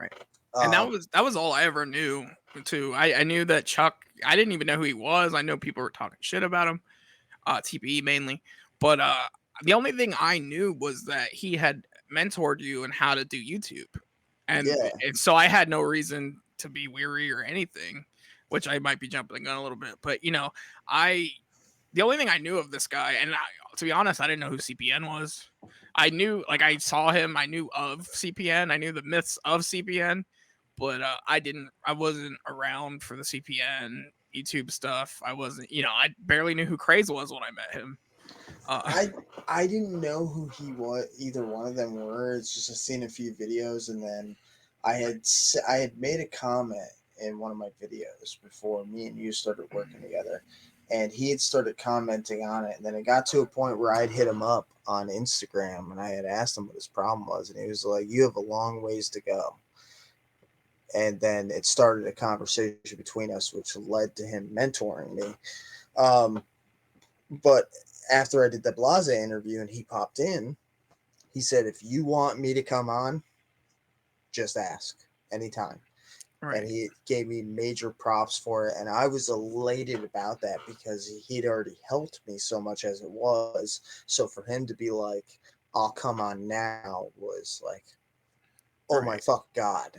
Right. And that Um, was all I ever knew too. I knew that Chuck, I didn't even know who he was. I know people were talking shit about him, TPE mainly. But the only thing I knew was that he had mentored you in how to do YouTube. And yeah, so I had no reason to be weary or anything, which I might be jumping the gun a little bit. But I the only thing I knew of this guy, and to be honest, I didn't know who CPN was. I knew, like, I saw him, I knew of CPN, I knew the myths of CPN, but I wasn't around for the CPN YouTube stuff. I wasn't, I barely knew who Craze was when I met him. Uh, I I didn't know who he was. Either one of them were. It's just I seen a few videos, and then I had made a comment in one of my videos before me and you started working together, and he had started commenting on it. And then it got to a point where I'd hit him up on Instagram, and I had asked him what his problem was, and he was like, "You have a long ways to go." And then it started a conversation between us, which led to him mentoring me. Um, but after I did the Blahzay interview and he popped in, he said, "If you want me to come on, just ask anytime." And right, he gave me major props for it. And I was elated about that because he'd already helped me so much as it was. So for him to be like, "I'll come on now," was like, oh my right. fuck God.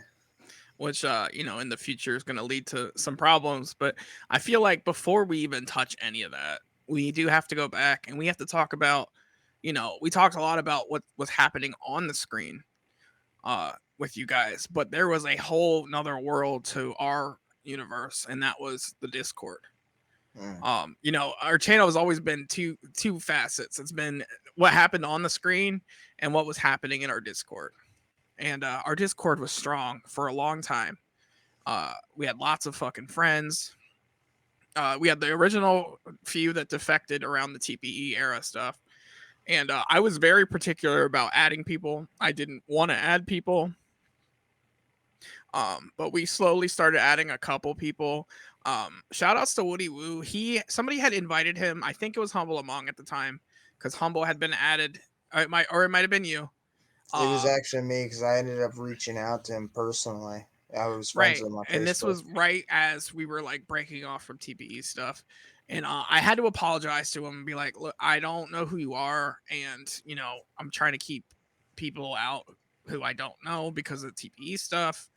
Which, in the future is going to lead to some problems. But I feel like before we even touch any of that, we do have to go back and we have to talk about, we talked a lot about what was happening on the screen with you guys, but there was a whole nother world to our universe, and that was the Discord. Mm. Our channel has always been two facets. It's been what happened on the screen and what was happening in our Discord. And our Discord was strong for a long time. We had lots of fucking friends. We had the original few that defected around the TPE era stuff. And I was very particular about adding people. I didn't want to add people But we slowly started adding a couple people. Shout outs to Woody Woo. Somebody had invited him. I think it was Humble Among at the time, because Humble had been added. It might have been you. It was Uh, actually me because I ended up reaching out to him personally. I was friends right. with him on And this Facebook. was right as we were like breaking off from TPE stuff. And I had to apologize to him and be like, look, I don't know who you are. And, I'm trying to keep people out who I don't know because of TPE stuff.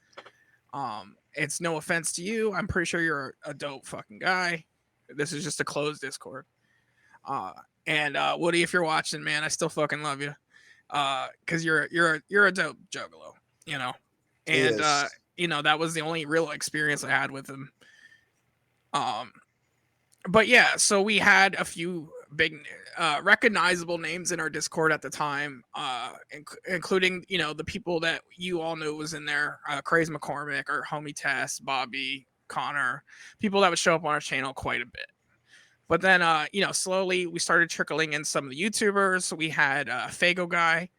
It's no offense to you. I'm pretty sure you're a dope fucking guy. This is just a closed Discord. Uh, and Woody, if you're watching, man, I still fucking love you. Because you're a dope juggalo, you know. He And is. that was the only real experience I had with him. Um, but yeah, so we had a few big recognizable names in our Discord at the time, including the people that you all knew was in there: Craze McCormick, our homie Tess, Bobby, Connor, people that would show up on our channel quite a bit. But then slowly we started trickling in some of the YouTubers. We had Fago Guy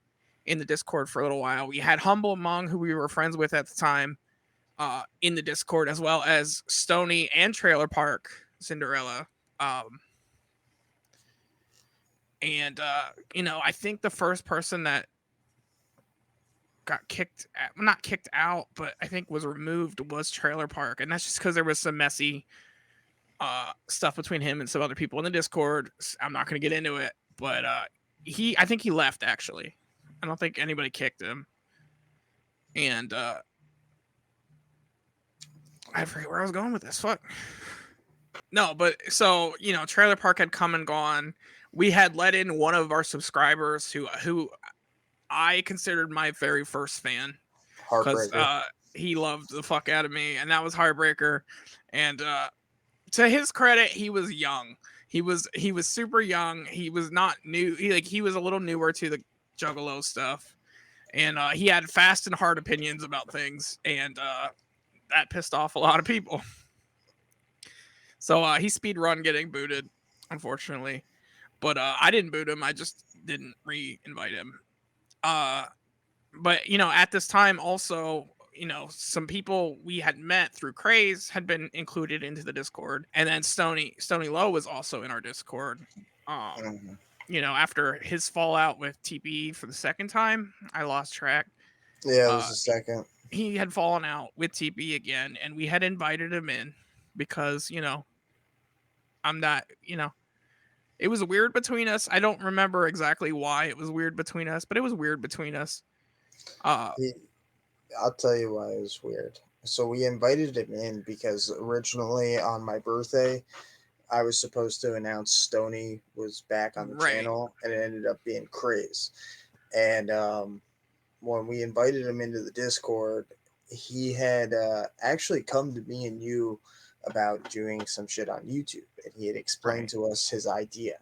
in the Discord for a little while. We had Humble Among, who we were friends with at the time, in the Discord, as well as Stony and Trailer Park Cinderella. Um, and I think the first person that got not kicked out, but I think was removed was Trailer Park, and that's just because there was some messy stuff between him and some other people in the Discord. I'm not going to get into it, but I think he left actually. I don't think anybody kicked him, and I forget where I was going with this. Fuck. No, but so Trailer Park had come and gone. We had let in one of our subscribers who I considered my very first fan, because Heartbreaker. he loved the fuck out of me, and that was Heartbreaker. And to his credit, he was young. He was super young. He was not new. He was a little newer to the Juggalo stuff, and he had fast and hard opinions about things, and that pissed off a lot of people. So he speed run getting booted, unfortunately. But I didn't boot him. I just didn't re-invite him. Uh, but at this time also, some people we had met through Craze had been included into the Discord, and then Stony Low was also in our Discord. Mhm. After his fallout with TP for the second time, I lost track. Yeah, it was Uh, the second. he had fallen out with TP again, and we had invited him in because I'm not it was weird between us. I don't remember exactly why it was weird between us, but it was weird between us. Uh, He, I'll tell you why it was weird. So we invited him in because originally on my birthday, I was supposed to announce Stony was back on the right. channel, and it ended up being Craze. And when we invited him into the Discord, he had actually come to me and you about doing some shit on YouTube, and he had explained Right. to us his idea,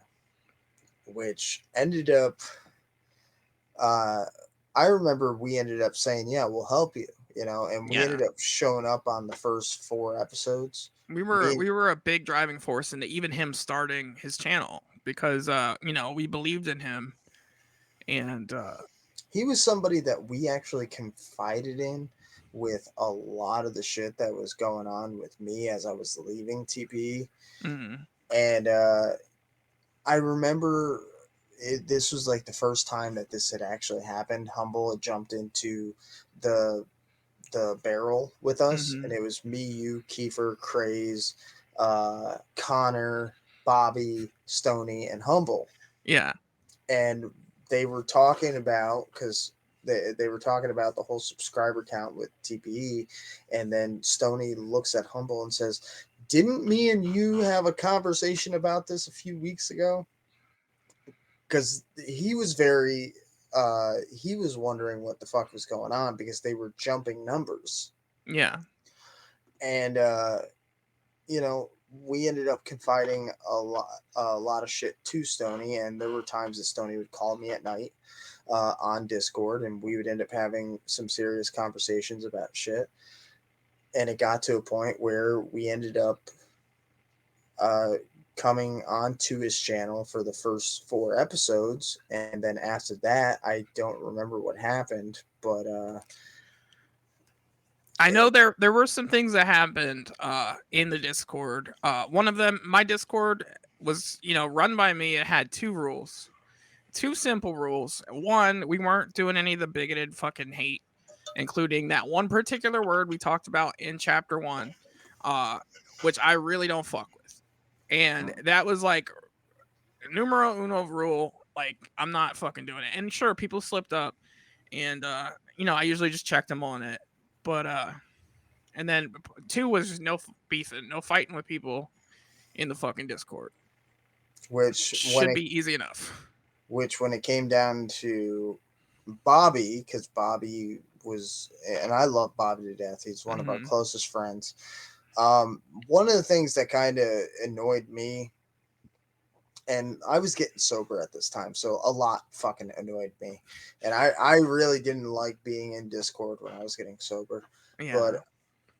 which ended up. Uh, I remember we ended up saying, "Yeah, we'll help you," and we Yeah. ended up showing up on the first 4 episodes. We were Me, we were a big driving force into even him starting his channel, because we believed in him, and he was somebody that we actually confided in with a lot of the shit that was going on with me as I was leaving TPE. mm, And I remember this was like the first time that this had actually happened. Humble had jumped into the barrel with us, and mhm. it was me, you, Kiefer, Craze, Connor, Bobby, Stony, and Humble. Yeah. And they were talking about, because they were talking about the whole subscriber count with TPE, and then Stony looks at Humble and says, "Didn't me and you have a conversation about this a few weeks ago?" Because he was he was wondering what the fuck was going on because they were jumping numbers. Yeah. And we ended up confiding a lot of shit to Stony, and there were times that Stony would call me at night on Discord, and we would end up having some serious conversations about shit. And it got to a point where we ended up uh, coming onto his channel for the first 4 episodes, and then after that, I don't remember what happened, but I know there were some things that happened in the Discord. One of them, my Discord was run by me. It had two rules, two simple rules. One, we weren't doing any of the bigoted fucking hate, including that one particular word we talked about in chapter one, uh, which I really don't fuck with, and that was like numero uno rule. Like I'm not fucking doing it. And sure, people slipped up, and I usually just checked them on it, but and then two was just no beefing, no fighting with people in the fucking Discord. which when Should it be easy enough. which when it came down to Bobby, because Bobby was, and I love Bobby to death. He's one of our Mm-hmm. closest friends. One of the things that kind of annoyed me, and I was getting sober at this time, so a lot fucking annoyed me, and I really didn't like being in Discord when I was getting sober, but Yeah.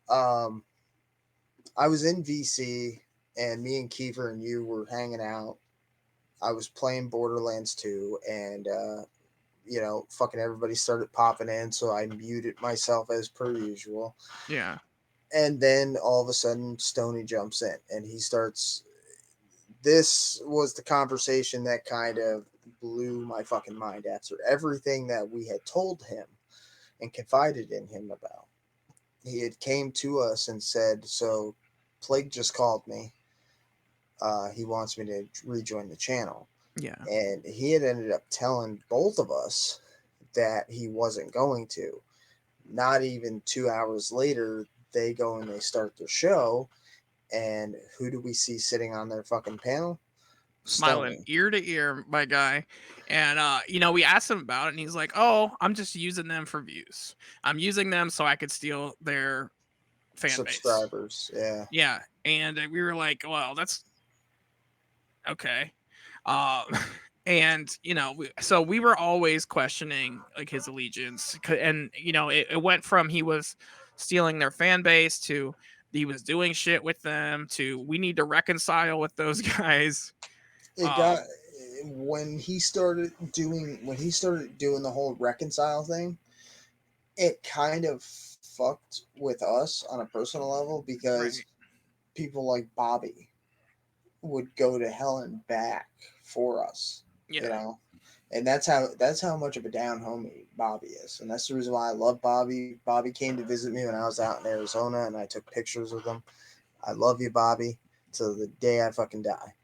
um, I was in VC, and me and Kiefer and you were hanging out. I was playing Borderlands 2, and fucking everybody started popping in, so I muted myself as per usual. Yeah. And then all of a sudden, Stony jumps in, and he starts. This was the conversation that kind of blew my fucking mind after everything that we had told him and confided in him about. He had came to us and said, "So, Plague just called me. He wants me to rejoin the channel." Yeah. And he had ended up telling both of us that he wasn't going to. Not even 2 hours later, they go and they start their show. And who do we see sitting on their fucking panel? Smiling Stony. ear to ear, my guy. And we asked him about it and he's like, "Oh, I'm just using them for views. I'm using them so I could steal their fan base." Subscribers. Yeah. Yeah. And we were like, "Well, that's okay." Um and so we were always questioning like his allegiance, and it went from he was stealing their fan base to he was doing shit with them to we need to reconcile with those guys. It got um when he started doing the whole reconcile thing, it kind of fucked with us on a personal level because right. people like Bobby would go to hell and back for us, you Yeah. know. And that's how much of a down homie Bobby is, and that's the reason why I love Bobby. Bobby came to visit me when I was out in Arizona, and I took pictures with him. I love you, Bobby, till the day I fucking die.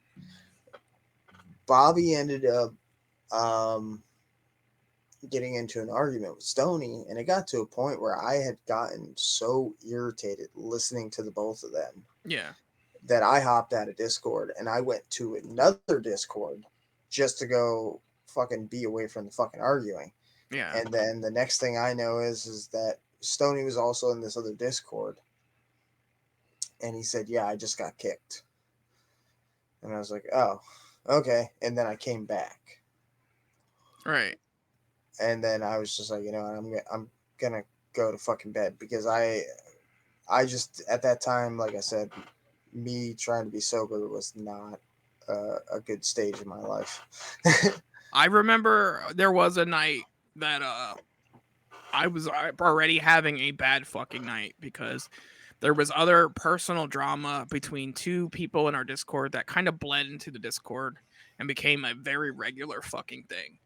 Bobby ended up um, getting into an argument with Stoney, and it got to a point where I had gotten so irritated listening to the both of them Yeah. that I hopped out of Discord and I went to another Discord just to go fucking be away from the fucking arguing. Yeah. And then the next thing I know is that Stoney was also in this other Discord, and he said, "Yeah, I just got kicked." And I was like, "Oh, okay." And then I came back, Right. and then I was just like, you know, I'm gonna go to fucking bed because I just at that time, like I said, me trying to be sober was not a good stage in my life. I remember there was a night that I was already having a bad fucking night because there was other personal drama between two people in our Discord that kind of bled into the Discord and became a very regular fucking thing.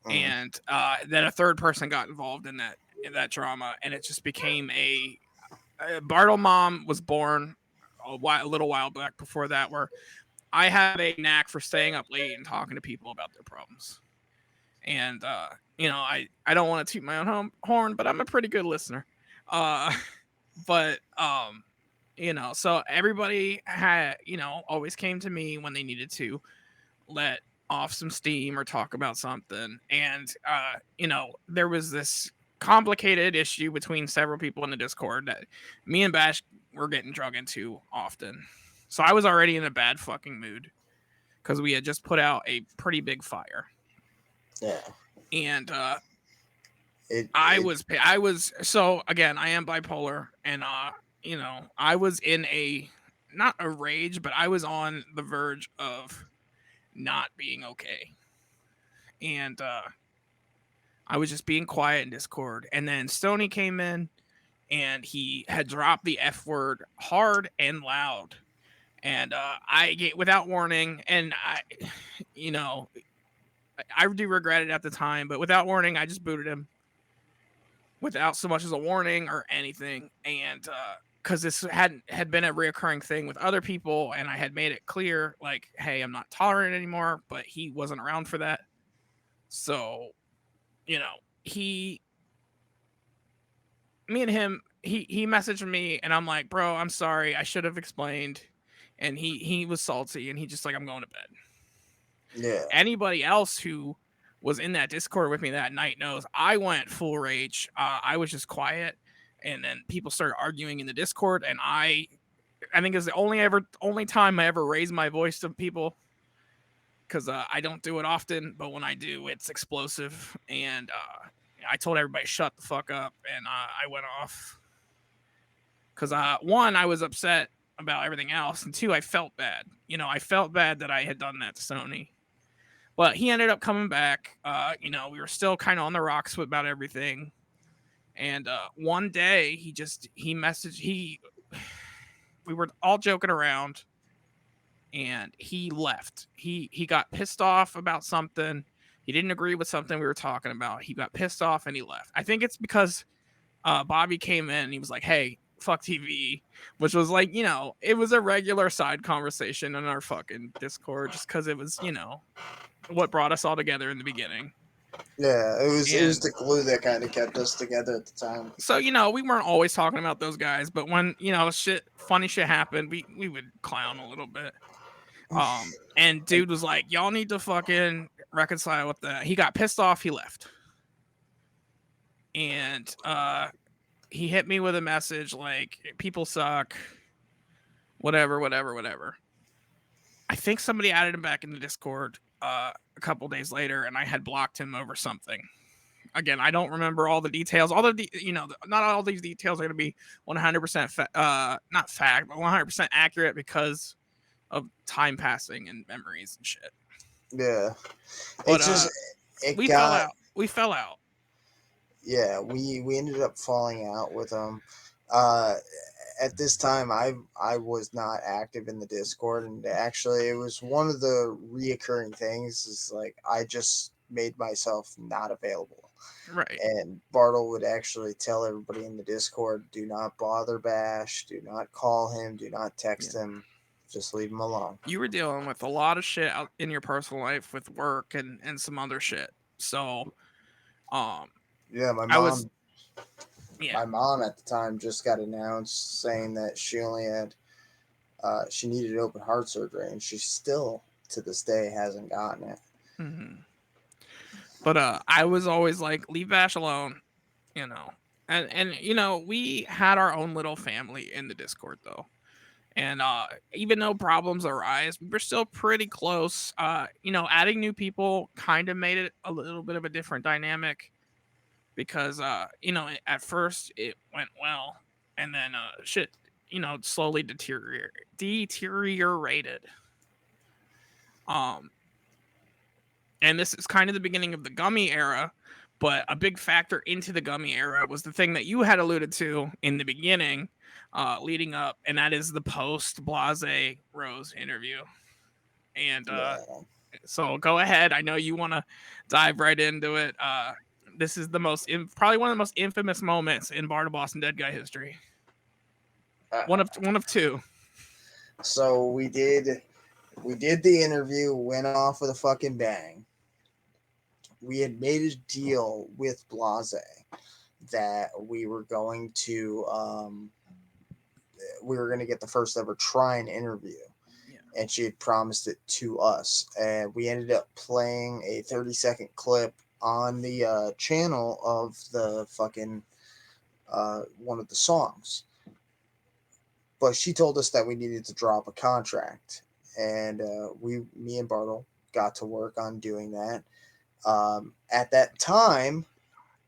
Mm. And then a third person got involved in that drama, and it just became a Bartle Mom was born a little while back before that, where I have a knack for staying up late and talking to people about their problems. And I don't want to toot my own horn, but I'm a pretty good listener. Uh, but so everybody had always came to me when they needed to let off some steam or talk about something, and there was this complicated issue between several people in the Discord that me and Bash were getting drug into often. So I was already in a bad fucking mood because we had just put out a pretty big fire, Yeah, and it I was so again I am bipolar, and I was in a not a rage, but I was on the verge of not being okay, and I was just being quiet in Discord, and then Stony came in, and he had dropped the F word hard and loud. And I get without warning, and you know, I do regret it at the time, but without warning, I just booted him without so much as a warning or anything. And because this had been a reoccurring thing with other people, and I had made it clear, like, hey, I'm not tolerant anymore. But he wasn't around for that, so you know, me and him, he messaged me, and I'm like, bro, I'm sorry, I should have explained. And he was salty, and he just like, I'm going to bed. Yeah. Anybody else who was in that Discord with me that night knows I went full rage. I was just quiet, and then people started arguing in the Discord, and I think it's the only time I ever raised my voice to people, because I don't do it often, but when I do, it's explosive. And I told everybody shut the fuck up, and I went off because one, I was upset about everything else, and two, I felt bad. I felt bad that I had done that to Sony. But he ended up coming back. We were still kind of on the rocks about everything. And one day he messaged, we were all joking around, and he left. He got pissed off about something. He didn't agree with something we were talking about. He got pissed off and he left. I think it's because Bobby came in and he was like, hey, fuck TV, which was like, it was a regular side conversation in our fucking Discord, just because it was, what brought us all together in the beginning. Yeah, it was the glue that kind of kept us together at the time. So, we weren't always talking about those guys, but when, funny shit happened, we would clown a little bit. And dude was like, y'all need to fucking reconcile with that. He got pissed off, he left. And he hit me with a message like, people suck, whatever. I think somebody added him back in the Discord a couple days later, and I had blocked him over something. Again, I don't remember all the details. Not all these details are going to be 100% not fact, but 100% accurate because of time passing and memories and shit. Yeah, but we fell out. Yeah, we ended up falling out with him. At this time, I was not active in the Discord, and actually, it was one of the reoccurring things. Is like I just made myself not available. Right. And Bartle would actually tell everybody in the Discord, do not bother Bash, do not call him, do not text him, just leave him alone. You were dealing with a lot of shit out in your personal life with work and some other shit. So, yeah, my mom at the time just got announced saying that she only had, she needed open heart surgery, and she still, to this day, hasn't gotten it. Mm-hmm. But I was always like, leave Bash alone, and we had our own little family in the Discord though. And even though problems arise, we were still pretty close. Adding new people kind of made it a little bit of a different dynamic because, at first it went well, and then shit, slowly deteriorated. And this is kind of the beginning of the gummy era, but a big factor into the gummy era was the thing that you had alluded to in the beginning, leading up, and that is the post Blahzay Rose interview. And so go ahead. I know you want to dive right into it. This is probably one of the most infamous moments in Bartleboss and Dead Guy history. One of two. So we did the interview, went off with a fucking bang. We had made a deal with Blahzay that we were going to get the first ever try-in interview. Yeah. And she had promised it to us. And we ended up playing a 30-second clip on the channel of the fucking one of the songs. But she told us that we needed to drop a contract. And me and Bartle got to work on doing that. At that time,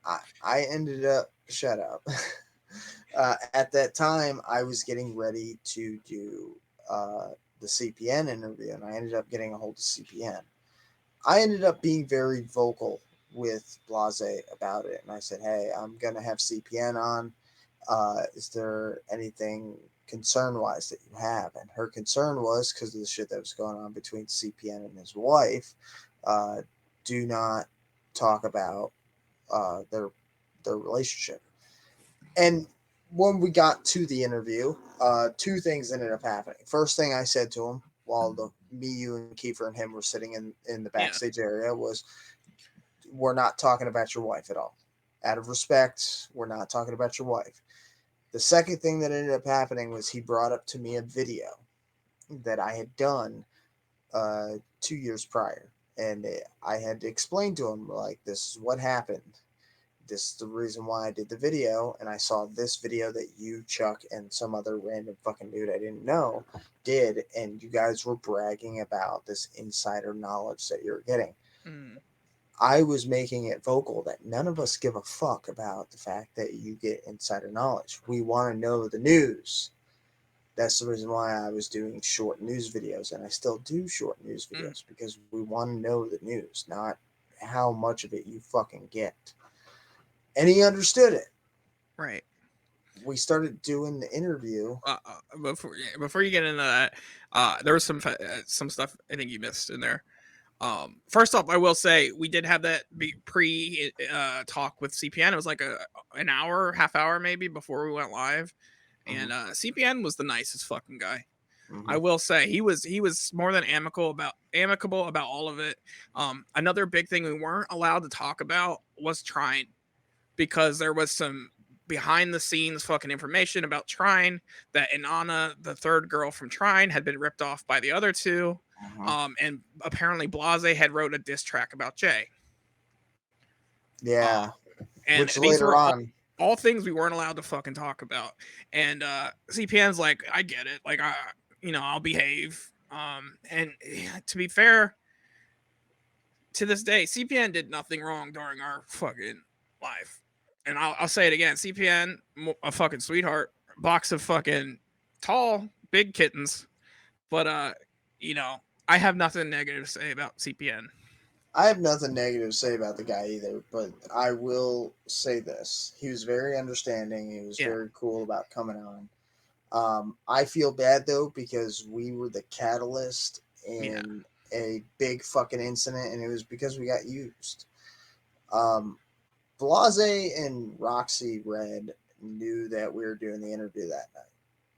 I ended up, shut up. At that time, I was getting ready to do the CPN interview, and I ended up getting a hold of CPN. I ended up being very vocal with Blahzay about it, and I said, hey, I'm going to have CPN on, Is there anything concern-wise that you have? And her concern was because of the shit that was going on between CPN and his wife. Uh, do not talk about their relationship. And when we got to the interview, two things ended up happening. First thing I said to him while me, you, and Kiefer and him were sitting in the Yeah. backstage area was, "We're not talking about your wife at all. Out of respect, we're not talking about your wife." The second thing that ended up happening was he brought up to me a video that I had done 2 years prior, and I had to explain to him like, "This is what happened. This is the reason why I did the video, and I saw this video that you, Chuck, and some other random fucking dude I didn't know did, and you guys were bragging about this insider knowledge that you're getting." Mm. I was making it vocal that none of us give a fuck about the fact that you get insider knowledge. We want to know the news. That's the reason why I was doing short news videos, and I still do short news videos because we want to know the news, not how much of it you fucking get. And he understood it. Right. We started doing the interview. Before you get into that, there was some stuff I think you missed in there. First off, I will say we did have that pre talk with CPN. It was like an hour, half hour maybe before we went live, and CPN was the nicest fucking guy. I will say he was more than amicable about all of it. Another big thing we weren't allowed to talk about was Trine, because there was some behind the scenes fucking information about Trine, that Inanna, the third girl from Trine, had been ripped off by the other two. And apparently Blahzay had wrote a diss track about Jay. Yeah. And Which these later were on, all things we weren't allowed to fucking talk about. And CPN's like, I get it. Like, I'll behave. And to be fair, to this day, CPN did nothing wrong during our fucking life. And I'll say it again. CPN, a fucking sweetheart, box of fucking tall, big kittens. But, I have nothing negative to say about CPN. I have nothing negative to say about the guy either, but I will say this. He was very understanding. He was Yeah. very cool about coming on. I feel bad though because we were the catalyst in a big fucking incident, and it was because we got used. Blahzay and Roxy Red knew that we were doing the interview that night,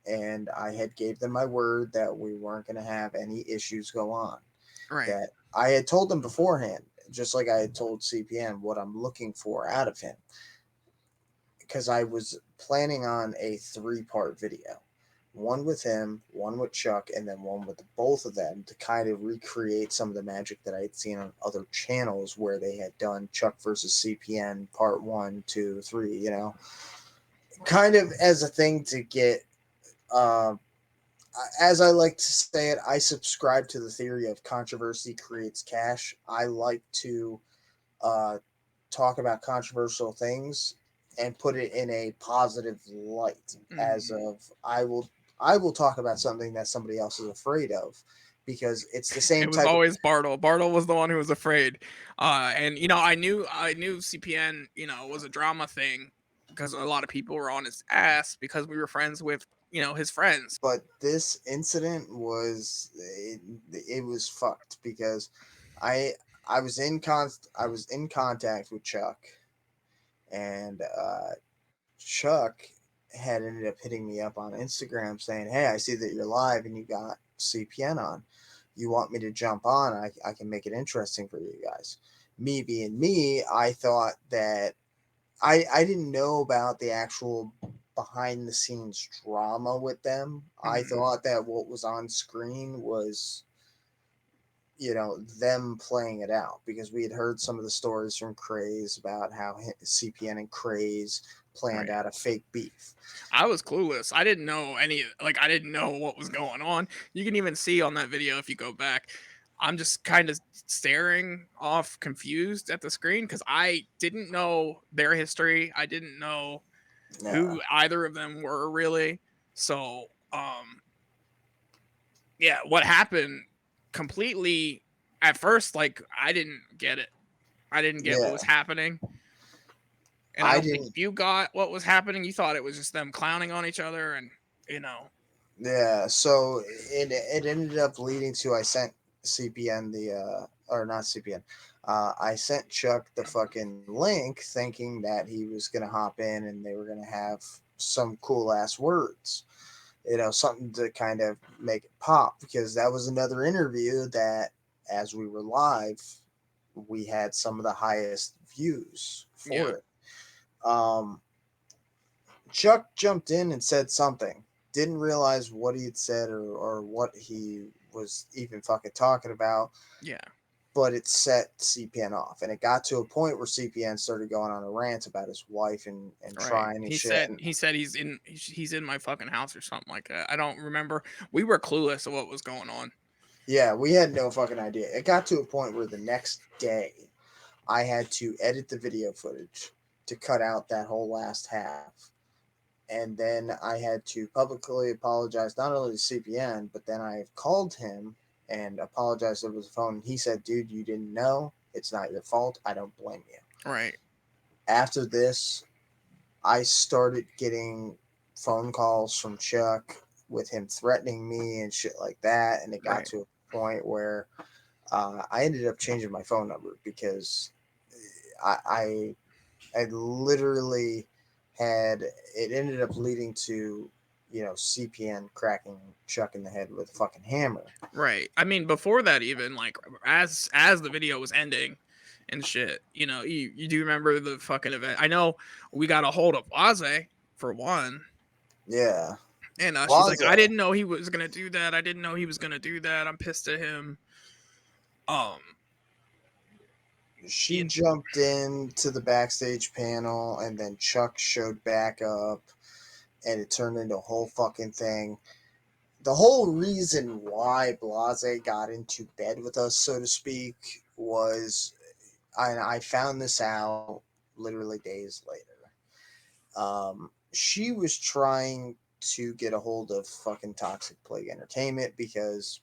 and I had gave them my word that we weren't going to have any issues go on. Right. That I had told them beforehand, just like I had told CPN what I'm looking for out of him, because I was planning on a 3-part video. One with him, one with Chuck, and then one with both of them to kind of recreate some of the magic that I had seen on other channels where they had done Chuck versus CPN part 1, 2, 3, kind of as a thing to get, as I like to say it, I subscribe to the theory of controversy creates cash. I like to talk about controversial things and put it in a positive light, as of I will talk about something that somebody else is afraid of, because it's the same It was type always Bartle. Bartle was the one who was afraid. And I knew CPN, was a drama thing because a lot of people were on his ass because we were friends with, his friends. But this incident was it was fucked because I I was in contact with Chuck, and Chuck had ended up hitting me up on Instagram saying, "Hey, I see that you're live and you got CPN on. You want me to jump on? I can make it interesting for you guys." Me being me, I thought that I didn't know about the actual behind the scenes drama with them. I thought that what was on screen was, them playing it out, because we had heard some of the stories from Craze about how CPN and Craze planned out a fake beef. I was clueless. I didn't know I didn't know what was going on. You can even see on that video if you go back. I'm just kind of staring off confused at the screen because I didn't know their history. I didn't know who either of them were really. So, yeah, what happened completely at first, like, I didn't get it. I didn't get what was happening. And I I don't think didn't. you got what was happening. You thought it was just them clowning on each other, and Yeah, so it ended up leading to I sent CPN the or not CPN. I sent Chuck the fucking link thinking that he was gonna hop in and they were gonna have some cool ass words. Something to kind of make it pop because that was another interview that as we were live, we had some of the highest views for yeah, it. Um Chuck jumped in and said something. Didn't realize what he had said or what he was even fucking talking about, yeah, but it set CPN off. And it got to a point where CPN started going on a rant about his wife and right. trying and He shit. said And he said he's in my fucking house or something like that. I don't remember. We were clueless of what was going on. yeah, we had no fucking idea. It got to a point where the next day I had to edit the video footage to cut out that whole last half. And then I had to publicly apologize not only to CPN, but then I called him and apologized over the phone. And he said, "Dude, you didn't know. It's not your fault. I don't blame you." Right, After this, I started getting phone calls from Chuck with him threatening me and shit like that. And it got right, to a point where I ended up changing my phone number because I literally had it ended up leading to CPN cracking Chuck in the head with a fucking hammer. right. I mean, before that, even like as the video was ending and shit, you do remember the fucking event. I know we got a hold of Blahzay for one. Yeah, And she's like, I Blahzay. didn't know he was gonna do that. I didn't know he was gonna do that. I'm pissed at him. Um, She you, jumped into the backstage panel, and then Chuck showed back up, and it turned into a whole fucking thing. The whole reason why Blahzay got into bed with us, so to speak, was I found this out literally days later. She was trying to get a hold of fucking Toxic Plague Entertainment because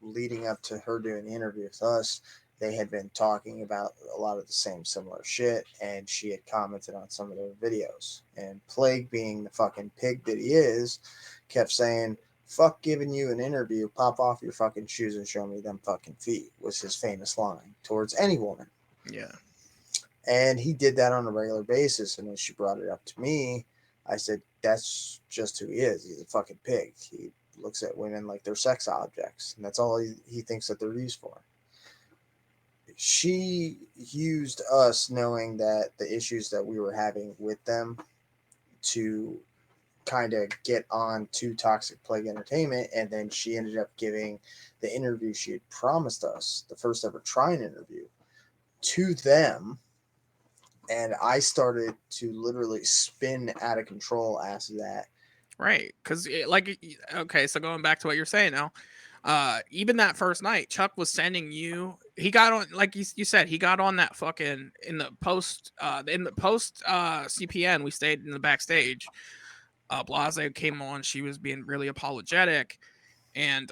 leading up to her doing the interview with us, they had been talking about a lot of the same similar shit, and she had commented on some of their videos. And Plague, being the fucking pig that he is, kept saying, "Fuck giving you an interview, pop off your fucking shoes and show me them fucking feet," was his famous line towards any woman. yeah, And he did that on a regular basis. And when she brought it up to me, I said, "That's just who he is. He's a fucking pig. He looks at women like they're sex objects. And that's all he thinks that they're used for." She used us knowing that the issues that we were having with them to kind of get on to Toxic Plague Entertainment. And then she ended up giving the interview she had promised us, the first ever trying interview, to them. And I started to literally spin out of control after that. right. Because okay, so going back to what you're saying now, even that first night, Chuck was sending you. He got on, like you said, he got on that fucking in the post CPN. We stayed in the backstage. Blahzay came on. She was being really apologetic, and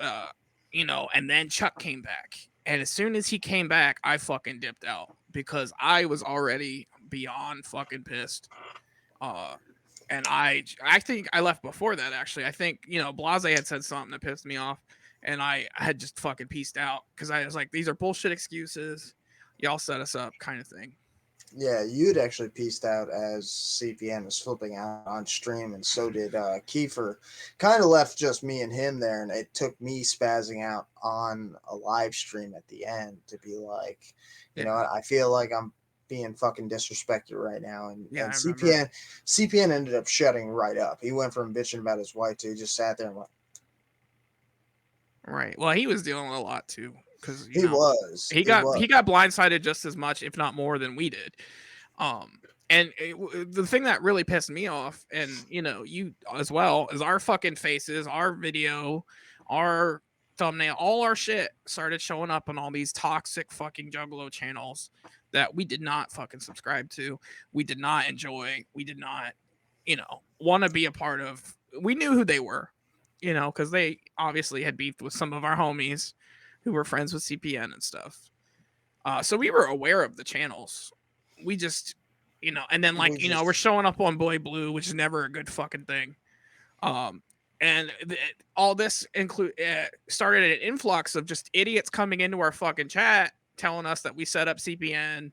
and then Chuck came back. And as soon as he came back, I fucking dipped out because I was already beyond fucking pissed. Uh, and I think I left before that actually. I think Blahzay had said something that pissed me off, and I had just fucking pieced out because I was like, these are bullshit excuses. Y'all set us up, kind of thing. Yeah, you'd actually pieced out as CPN was flipping out on stream, and so did Kiefer. Kind of left just me and him there, and it took me spazzing out on a live stream at the end to be like, you know Yeah, what, I feel like I'm being fucking disrespected right now. And, yeah, and I remember. CPN ended up shutting right up. He went from bitching about his wife to he just sat there and went, Right. Well, he was dealing with a lot too, because he was. he He got was. he got blindsided just as much, if not more, than we did. And the thing that really pissed me off, and you as well, is our fucking faces, our video, our thumbnail, all our shit started showing up on all these toxic fucking Juggalo channels that we did not fucking subscribe to. We did not enjoy. We did not, want to be a part of. We knew who they were, because they obviously had beefed with some of our homies who were friends with CPN and stuff. So we were aware of the channels. We just And then We we're just showing up on Boy Blue, which is never a good fucking thing. And all this started an influx of just idiots coming into our fucking chat telling us that we set up CPN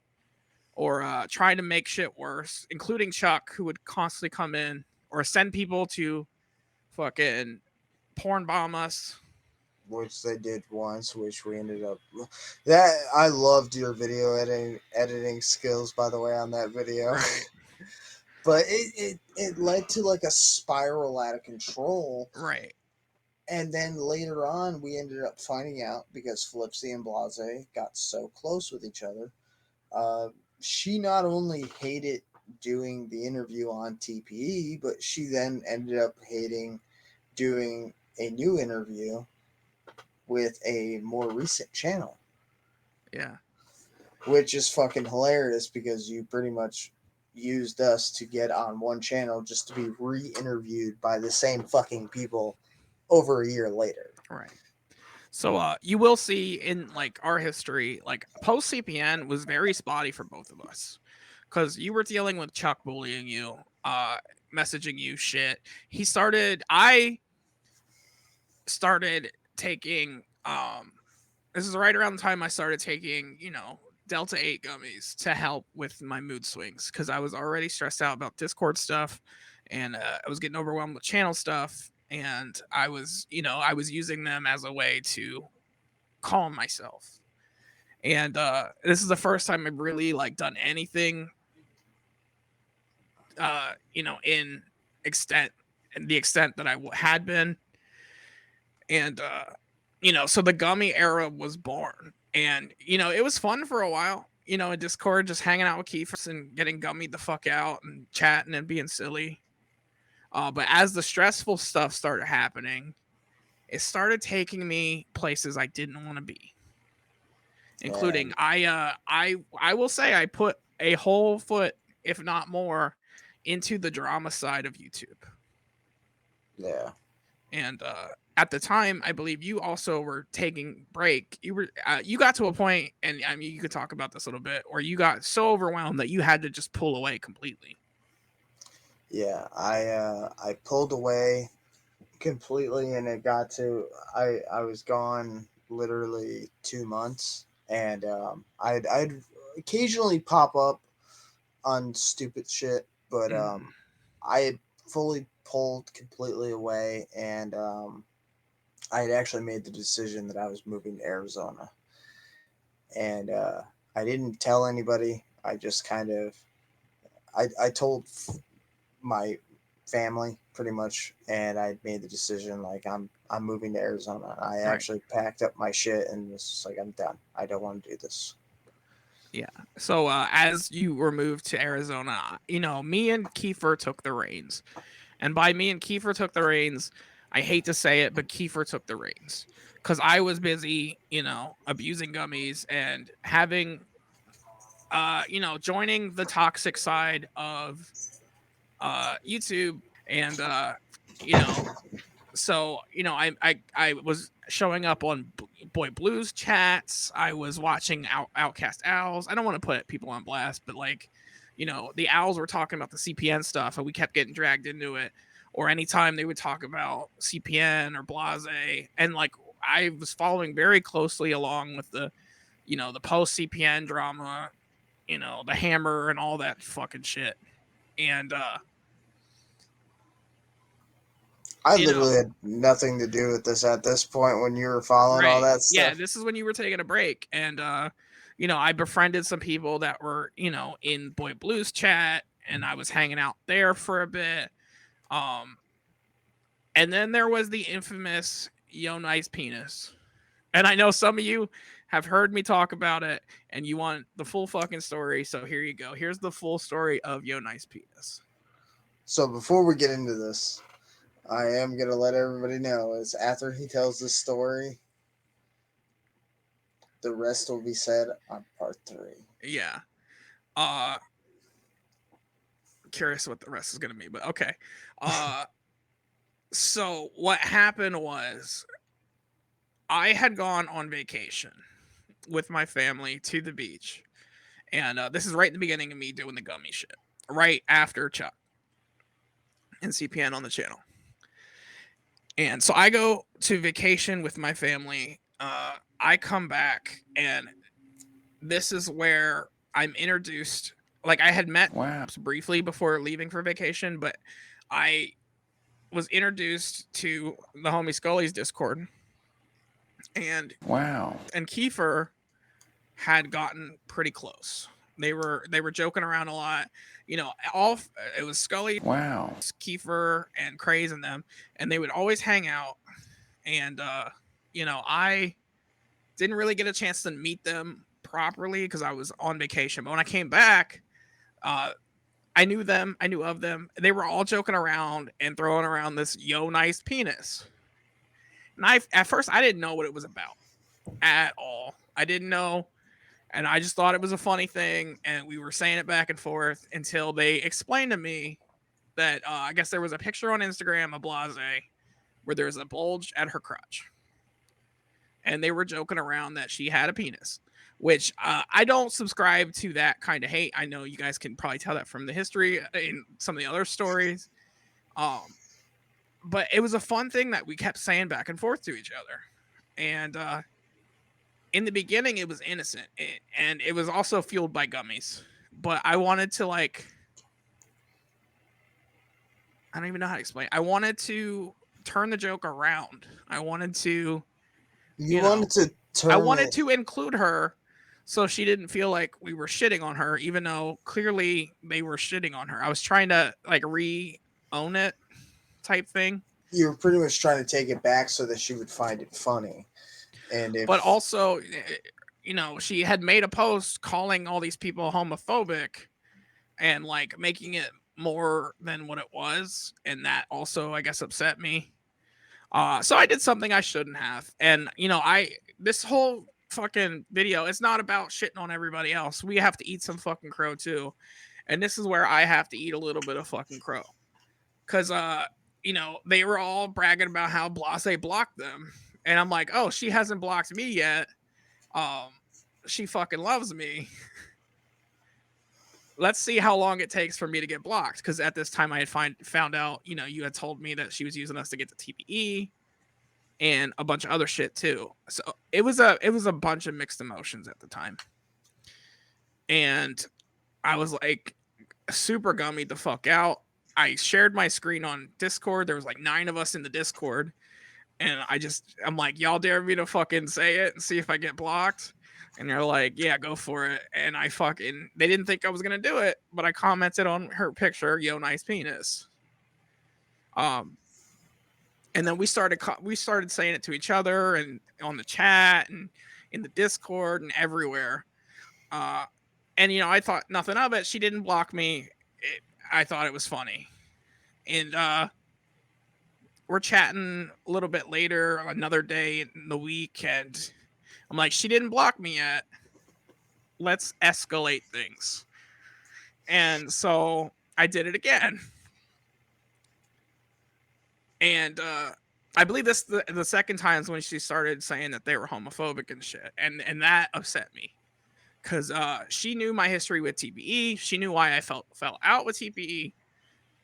or trying to make shit worse, including Chuck, who would constantly come in or send people to fucking porn bomb us. which they did once, which we ended up that I loved your video editing skills, by the way, on that video. Right. But it led to like a spiral out of control. Right. And then later on, we ended up finding out because Flipsy and Blahzay got so close with each other. Uh, she not only hated doing the interview on TPE, but she then ended up hating doing a new interview with a more recent channel. Yeah. Which is fucking hilarious because you pretty much used us to get on one channel just to be re-interviewed by the same fucking people over a year later. Right. So you will see in our history, post CPN was very spotty for both of us. Cause you were dealing with Chuck bullying you, messaging you shit. I started taking this is right around the time I started taking, Delta 8 gummies to help with my mood swings because I was already stressed out about Discord stuff and I was getting overwhelmed with channel stuff. And I was using them as a way to calm myself. And this is the first time I've really done anything, in the extent that I had been. And so the gummy era was born, and it was fun for a while. In Discord, just hanging out with Kiefer and getting gummied the fuck out and chatting and being silly. But as the stressful stuff started happening, it started taking me places I didn't want to be. Including I will say I put a whole foot, if not more, into the drama side of YouTube. Yeah. And at the time, I believe you also were taking break. You got to a point, and I mean, you could talk about this a little bit, or you got so overwhelmed that you had to just pull away completely. Yeah, I pulled away completely, and it got to I was gone literally 2 months, and I'd occasionally pop up on stupid shit, but I had fully pulled completely away, and I had actually made the decision that I was moving to Arizona, and I didn't tell anybody. I just kind of I told my family pretty much, and I made the decision like I'm moving to Arizona. I actually packed up my shit and was just like, I'm done. I don't want to do this. Yeah. So as you were moved to Arizona, me and Kiefer took the reins. And by me and Kiefer took the reins, I hate to say it, but Kiefer took the reins. Because I was busy, abusing gummies and having, joining the toxic side of YouTube. And, so, I was showing up on Boy Blues chats. I was watching Outcast Owls. I don't want to put people on blast, but the Owls were talking about the CPN stuff and we kept getting dragged into it. Or anytime they would talk about CPN or Blahzay. And I was following very closely along with the post CPN drama, the hammer and all that fucking shit. And, I literally had nothing to do with this at this point when you were following all that stuff. Yeah, this is when you were taking a break. And, I befriended some people that were, in Boy Blues chat, and I was hanging out there for a bit. And then there was the infamous Yo Nice Penis. And I know some of you have heard me talk about it, and you want the full fucking story. So here you go. Here's the full story of Yo Nice Penis. So before we get into this, I am going to let everybody know is after he tells this story, the rest will be said on part 3. Yeah. Curious what the rest is going to be, but okay. So what happened was I had gone on vacation with my family to the beach, And this is right in the beginning of me doing the gummy shit, right after Chuck and CPN on the channel. And so I go to vacation with my family. I come back, and this is where I'm introduced. Like, I had met briefly before leaving for vacation, but I was introduced to the homie Scully's Discord, and Kiefer had gotten pretty close. They were joking around a lot, you know. It was Scully, Kiefer, and Craze and them, and they would always hang out. And you know, I didn't really get a chance to meet them properly because I was on vacation. But when I came back, I knew them. I knew of them. They were all joking around and throwing around this "yo nice penis." And at first I didn't know what it was about at all. I didn't know, and I just thought it was a funny thing. And we were saying it back and forth until they explained to me that I guess there was a picture on Instagram of Blahzay where there's a bulge at her crotch, and they were joking around that she had a penis, which I don't subscribe to that kind of hate. I know you guys can probably tell that from the history in some of the other stories. But it was a fun thing that we kept saying back and forth to each other. And in the beginning, it was innocent. And it was also fueled by gummies. But I wanted to, like, I don't even know how to explain. I wanted to turn the joke around. I wanted to... I wanted to include her so she didn't feel like we were shitting on her, even though clearly they were shitting on her. I was trying to, like, re-own it type thing. You were pretty much trying to take it back so that she would find it funny. But also, you know, she had made a post calling all these people homophobic and, like, making it more than what it was. And that also, I guess, upset me. So I did something I shouldn't have. And, you know, this whole fucking video, it's not about shitting on everybody else. We have to eat some fucking crow too. And this is where I have to eat a little bit of fucking crow. Cause, you know, they were all bragging about how Blahzay blocked them. And I'm like, oh, she hasn't blocked me yet. She fucking loves me. Let's see how long it takes for me to get blocked. Because at this time I had found out, you know, you had told me that she was using us to get the TPE and a bunch of other shit too. So it was a bunch of mixed emotions at the time. And I was like super gummied the fuck out. I shared my screen on Discord. There was like 9 of us in the Discord. And I'm like, y'all dare me to fucking say it and see if I get blocked? And they're like, yeah, go for it. And they didn't think I was going to do it, but I commented on her picture, yo, nice penis. And then we started saying it to each other and on the chat and in the Discord and everywhere. And, you know, I thought nothing of it. She didn't block me. I thought it was funny. And we're chatting a little bit later, another day in the week, and I'm like, she didn't block me yet. Let's escalate things. And so I did it again. And I believe this the second time is when she started saying that they were homophobic and shit. And that upset me. Because she knew my history with TPE. She knew why I fell out with TPE.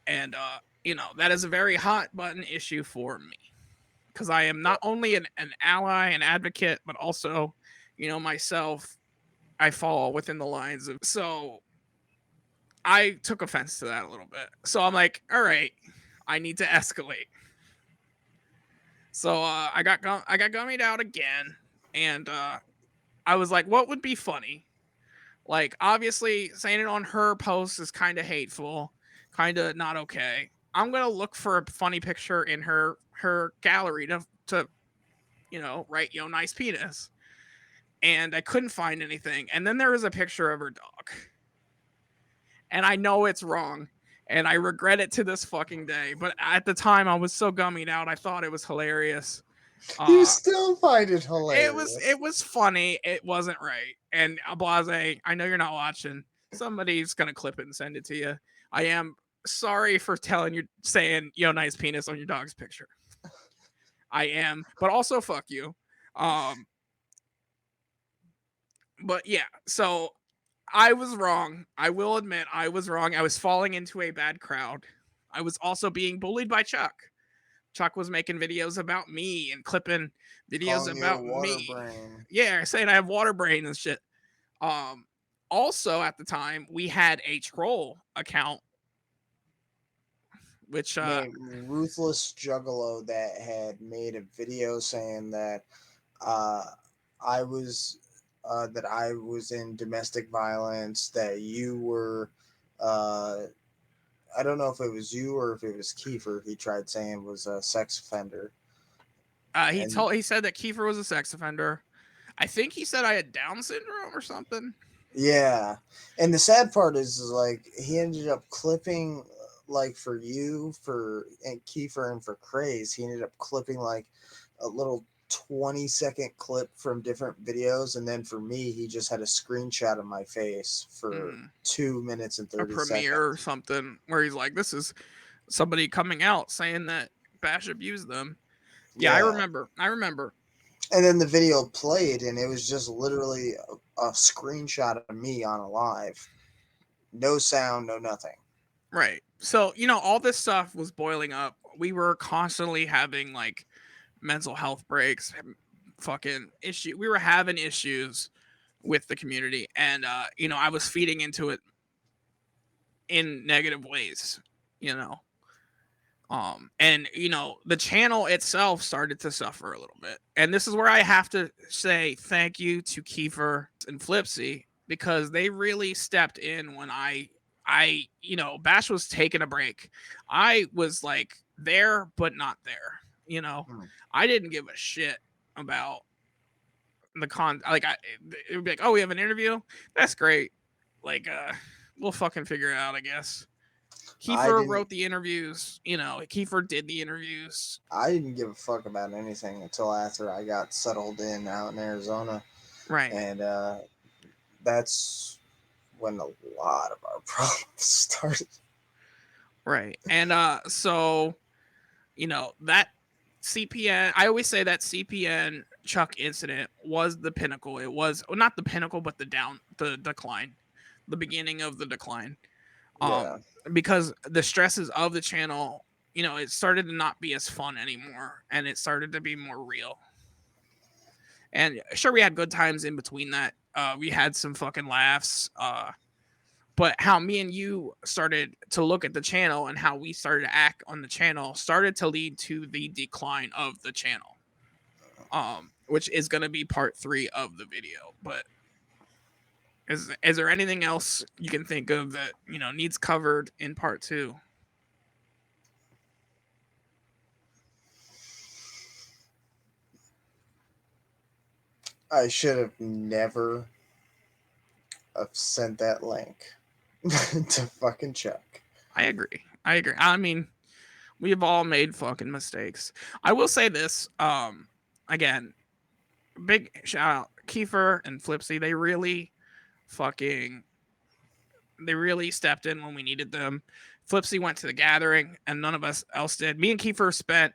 And, you know, that is a very hot button issue for me. Because I am not only an ally, an advocate, but also, you know, myself, I fall within the lines of... So I took offense to that a little bit. So I'm like, all right, I need to escalate. So I got gummied out again. And I was like, what would be funny? Like, obviously, saying it on her post is kind of hateful, kind of not okay. I'm going to look for a funny picture in her gallery to, you know, write, yo, nice penis. And I couldn't find anything. And then there was a picture of her dog. And I know it's wrong. And I regret it to this fucking day. But at the time, I was so gummied out, I thought it was hilarious. You still find it hilarious. It was funny. It wasn't right. And Blahzay, I know you're not watching. Somebody's gonna clip it and send it to you. I am sorry for saying yo nice penis on your dog's picture. I am, but also fuck you. But yeah, so I was wrong. I will admit I was wrong. I was falling into a bad crowd. I was also being bullied by Chuck. Chuck was making videos about me and clipping videos Calling you a about water me. brain. Yeah, saying I have water brain and shit. Um, Also at the time we had a troll account, which Named Ruthless Juggalo that had made a video saying that uh, I was in domestic violence, that you were uh, I don't know if it was you or if it was Kiefer. He tried saying was a sex offender, and he said that Kiefer was a sex offender. I think he said I had Down syndrome or something. yeah. And the sad part is like he ended up clipping, like for you, for and Kiefer and for Craze, he ended up clipping like a little 20-second clip from different videos, and then for me he just had a screenshot of my face for Mm, 2 minutes and a 30 premiere or seconds. something where he's like, "This is somebody coming out saying that Bash abused them." Yeah, I Yeah. remember. I remember. And then the video played, and it was just literally a screenshot of me on a live. No sound, no nothing. Right. So, all this stuff was boiling up. We were constantly having like mental health breaks, fucking issue. We were having issues with the community, and I was feeding into it in negative ways, you know. And the channel itself started to suffer a little bit. And this is where I have to say thank you to Kiefer and Flipsy, because they really stepped in when Bash was taking a break. I was like there but not there, you know. Hmm. I didn't give a shit about the like it would be like, "Oh, we have an interview? That's great." Like we'll fucking figure it out, I guess. I Kiefer didn't wrote the interviews. Kiefer did the interviews. I didn't give a fuck about anything until after I got settled in out in Arizona, Right, and that's when a lot of our problems started. right. And so that CPN. I always say that CPN Chuck incident was the pinnacle. It was, well, not the pinnacle, but the decline, the beginning of the decline. Yeah. Because the stresses of the channel, it started to not be as fun anymore, and it started to be more real. And sure, we had good times in between that. We had some fucking laughs. But how me and you started to look at the channel and how we started to act on the channel started to lead to the decline of the channel. Which is going to be part 3 of the video. But is there anything else you can think of that needs covered in part 2? I should have never have sent that link to fucking Chuck. I agree. I mean, we have all made fucking mistakes. I will say this. Again, big shout out Kiefer and Flipsy. Fucking they really stepped in when we needed them. Flipsy went to the gathering and none of us else did. Me and Kiefer spent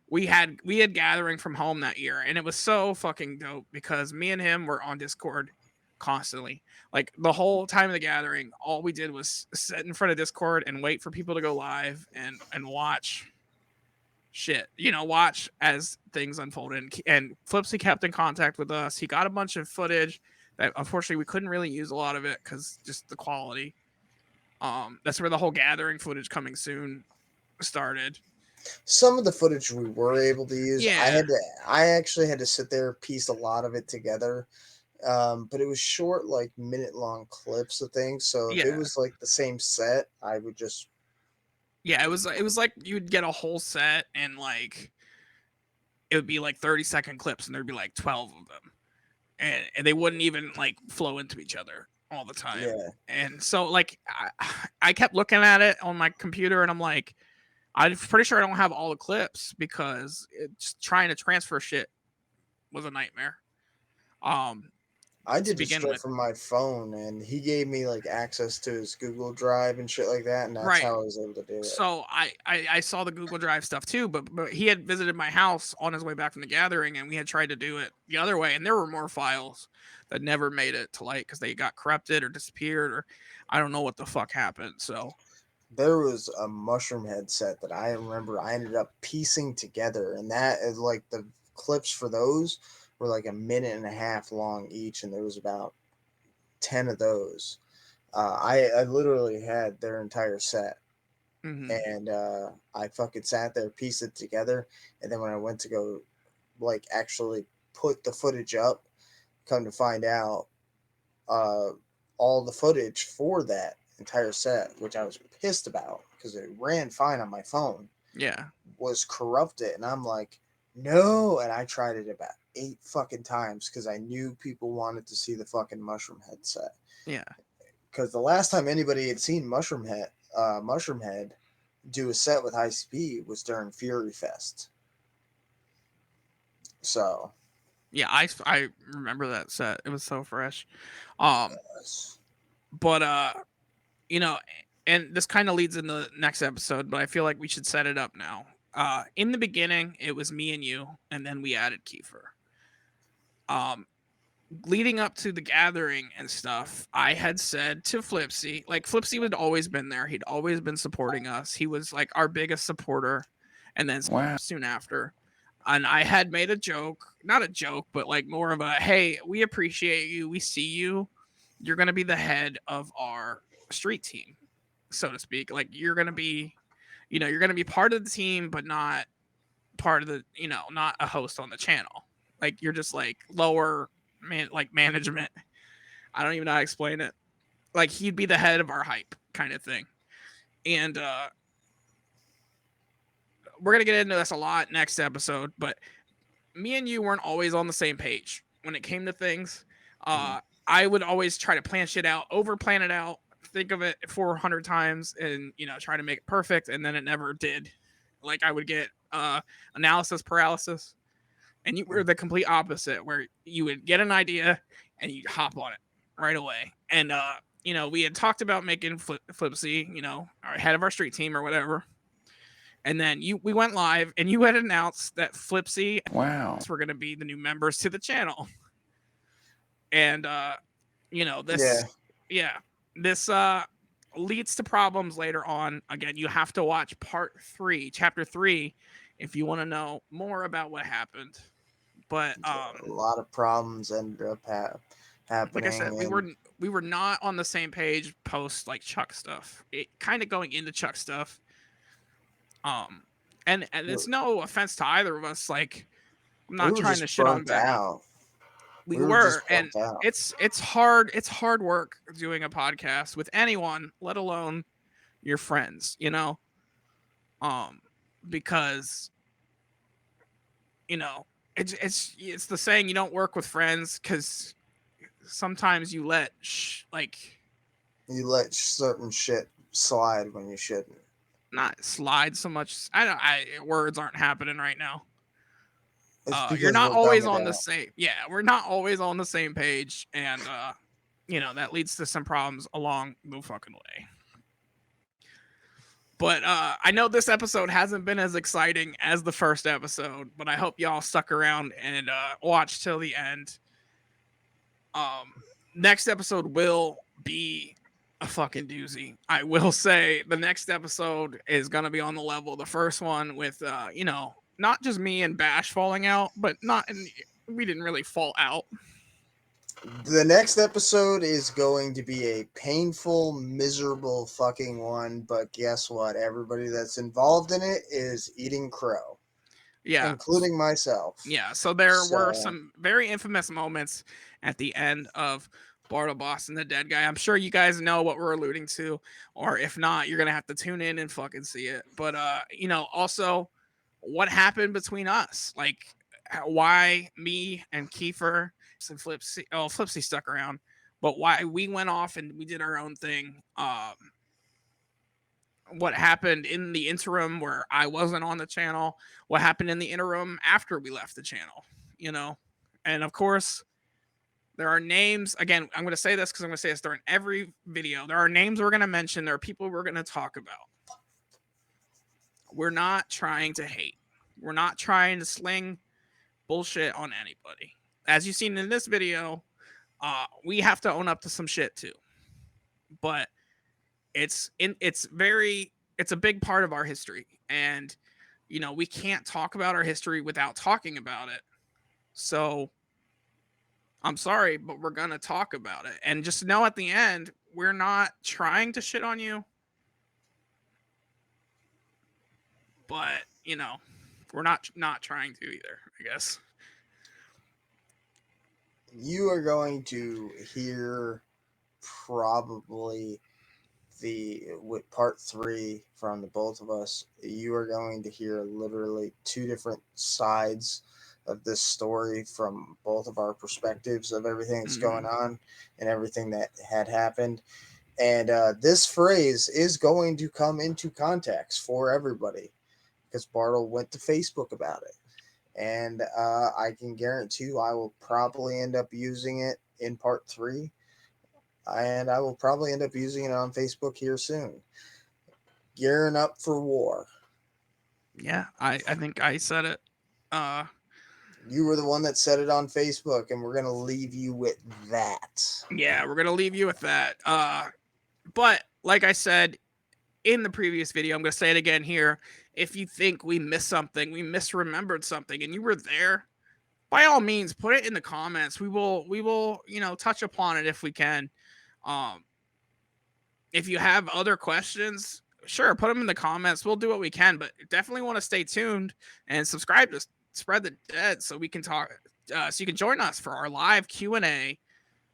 we had gathering from home that year, and it was so fucking dope because me and him were on Discord constantly. Like the whole time of the gathering, all we did was sit in front of Discord and wait for people to go live and watch shit. Watch as things unfolded. And Flipsy kept in contact with us. He got a bunch of footage that unfortunately we couldn't really use a lot of it because just the quality. That's where the whole gathering footage coming soon started. Some of the footage we were able to use, Yeah, I actually had to sit there, piece a lot of it together. But it was short, like minute-long clips of things. So if it yeah, was like the same set, I would just yeah. It was like you'd get a whole set and like it would be like 30-second clips and there'd be like 12 of them, and they wouldn't even like flow into each other all the time. yeah. And so like I kept looking at it on my computer and I'm like, I'm pretty sure I don't have all the clips because it's trying to transfer shit was a nightmare. Um, I to did it begin straight with. from my phone, and he gave me like access to his Google Drive and shit like that, and that's Right. how I was able to do it. So I saw the Google Drive stuff too, but he had visited my house on his way back from the gathering, and we had tried to do it the other way, and there were more files that never made it to light because they got corrupted or disappeared, or I don't know what the fuck happened. So There was a mushroom headset that I remember I ended up piecing together, and that is like the clips for those were like a minute and a half long each, and there was about 10 of those. I literally had their entire set, mhm. and I fucking sat there, pieced it together, and then when I went to go like actually put the footage up, come to find out, uh, all the footage for that entire set, which I was pissed about because it ran fine on my phone, Yeah, was corrupted, and I'm like, no, and I tried it about 8 fucking times because I knew people wanted to see the fucking mushroom headset. yeah. Because the last time anybody had seen Mushroom Head do a set with High Speed was during Fury Fest. So, Yeah, I remember that set. It was so fresh. Um, but you know, and this kind of leads into the next episode, but I feel like we should set it up now. In the beginning, it was me and you, and then we added Kiefer. Um, Leading up to the gathering and stuff, I had said to Flipsy, like Flipsy had always been there. He'd always been supporting us. He was like our biggest supporter, and then Wow. soon after. And I had made a joke, not a joke, but like more of a, hey, we appreciate you. We see you. You're going to be the head of our street team, so to speak. Like you're going to be, you're going to be part of the team, but not part of the, not a host on the channel. Like you're just like lower like management. I don't even know how to explain it. Like he'd be the head of our hype kind of thing. And we're going to get into this a lot next episode, but me and you weren't always on the same page when it came to things. I would always try to plan shit out, over plan it out, think of it 400 times, and try to make it perfect, and then it never did. Like I would get analysis paralysis, and you were the complete opposite, where you would get an idea and you'd hop on it right away. And we had talked about making Flipsy, our head of our street team or whatever. And then we went live, and you had announced that Flipsy Wow. were going to be the new members to the channel. And yeah, this leads to problems later on. Again, you have to watch chapter 3, if you want to know more about what happened. But a lot of problems ended up like I said, happening. And we were not on the same page post like Chuck stuff. It kind of going into Chuck stuff. And it's no offense to either of us. Like I'm we not were trying to just shit on burnt Becky. out. We We were just were, and burnt out. it's hard work doing a podcast with anyone, let alone your friends. Um, because you know it's the saying, you don't work with friends because sometimes you let You let certain shit slide when you shouldn't. not slide so much. Words aren't happening right now. It's You're because not we're always dumbing on the down. same. Yeah, we're not always on the same page, and that leads to some problems along the fucking way. But I know this episode hasn't been as exciting as the first episode, but I hope y'all stuck around and watch till the end. Next episode will be a fucking doozy. I will say the next episode is gonna be on the level of the first one with not just me and Bash falling out, but we didn't really fall out. The next episode is going to be a painful, miserable fucking one, but guess what? Everybody that's involved in it is eating crow, Yeah. including myself. Yeah, so there were So, some very infamous moments at the end of Bartleboss and the Dead Guy. I'm sure you guys know what we're alluding to, or if not, you're gonna have to tune in and fucking see it. But also what happened between us, like why me and Kiefer and Flipsy stuck around, but why we went off and we did our own thing. What happened in the interim where I wasn't on the channel, what happened in the interim after we left the channel, and of course, There are names, again, I'm going to say this because I'm going to say this during every video. There are names we're going to mention. There are people we're going to talk about. We're not trying to hate. We're not trying to sling bullshit on anybody. As you've seen in this video, we have to own up to some shit too. But it's a big part of our history. And, you know, we can't talk about our history without talking about it. So I'm sorry, but we're going to talk about it. And just know at the end, we're not trying to shit on you. But, you know, we're not trying to either, I guess. You are going to hear probably with part 3 from the both of us. You are going to hear literally 2 different sides of this story from both of our perspectives of everything that's going on and everything that had happened. And this phrase is going to come into context for everybody because Bartle went to Facebook about it. And I can guarantee you I will probably end up using it in part 3. And I will probably end up using it on Facebook here soon. Gearing up for war. Yeah, I think I said it. You were the one that said it on Facebook, and we're going to leave you with that. Yeah, we're going to leave you with that. But like I said in the previous video, I'm going to say it again here. If you think we missed something, we misremembered something, and you were there, by all means, put it in the comments. We will, you know, touch upon it if we can. If you have other questions, sure, put them in the comments. We'll do what we can, but definitely want to stay tuned and subscribe to Spread the Dead so we can talk. So you can join us for our live Q&A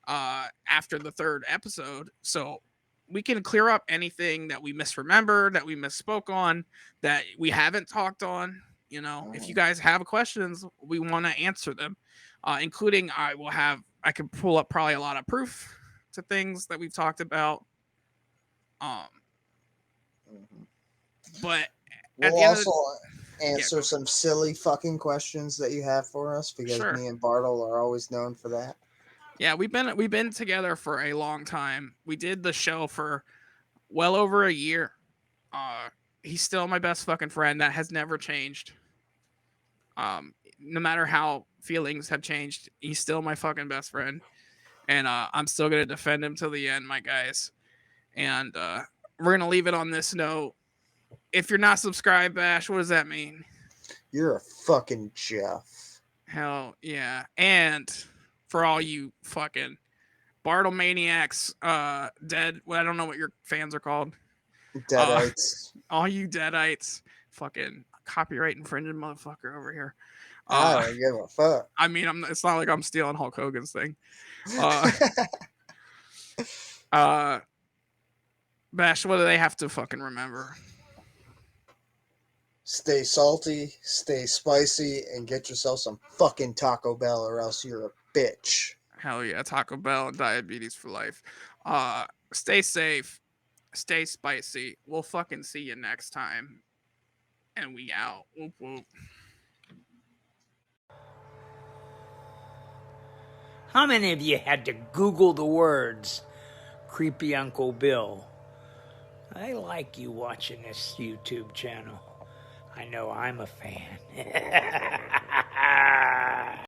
after the 3rd episode. So we can clear up anything that we misremembered, that we misspoke on, that we haven't talked on. You know, if you guys have questions, we want to answer them, including I can pull up probably a lot of proof to things that we've talked about. But we'll also answer some silly fucking questions that you have for us because me and Bartle are always known for that. Yeah, we've been together for a long time. We did the show for well over a year. He's still my best fucking friend. That has never changed. No matter how feelings have changed, he's still my fucking best friend. And I'm still gonna defend him till the end, my guys. And we're gonna leave it on this note. If you're not subscribed, Bash, what does that mean? You're a fucking Jeff. Hell yeah. And for all you fucking Bartle maniacs, dead. Well, I don't know what your fans are called. Deadites. All you deadites, fucking copyright infringing motherfucker over here. I don't give a fuck. I mean, it's not like I'm stealing Hulk Hogan's thing. Bash, what do they have to fucking remember? Stay salty, stay spicy, and get yourself some fucking Taco Bell or else you're a bitch. Hell yeah, Taco Bell and diabetes for life. Stay safe, stay spicy. We'll fucking see you next time. And we out. Whoop, whoop. How many of you had to Google the words Creepy Uncle Bill? I like you watching this YouTube channel. I know I'm a fan.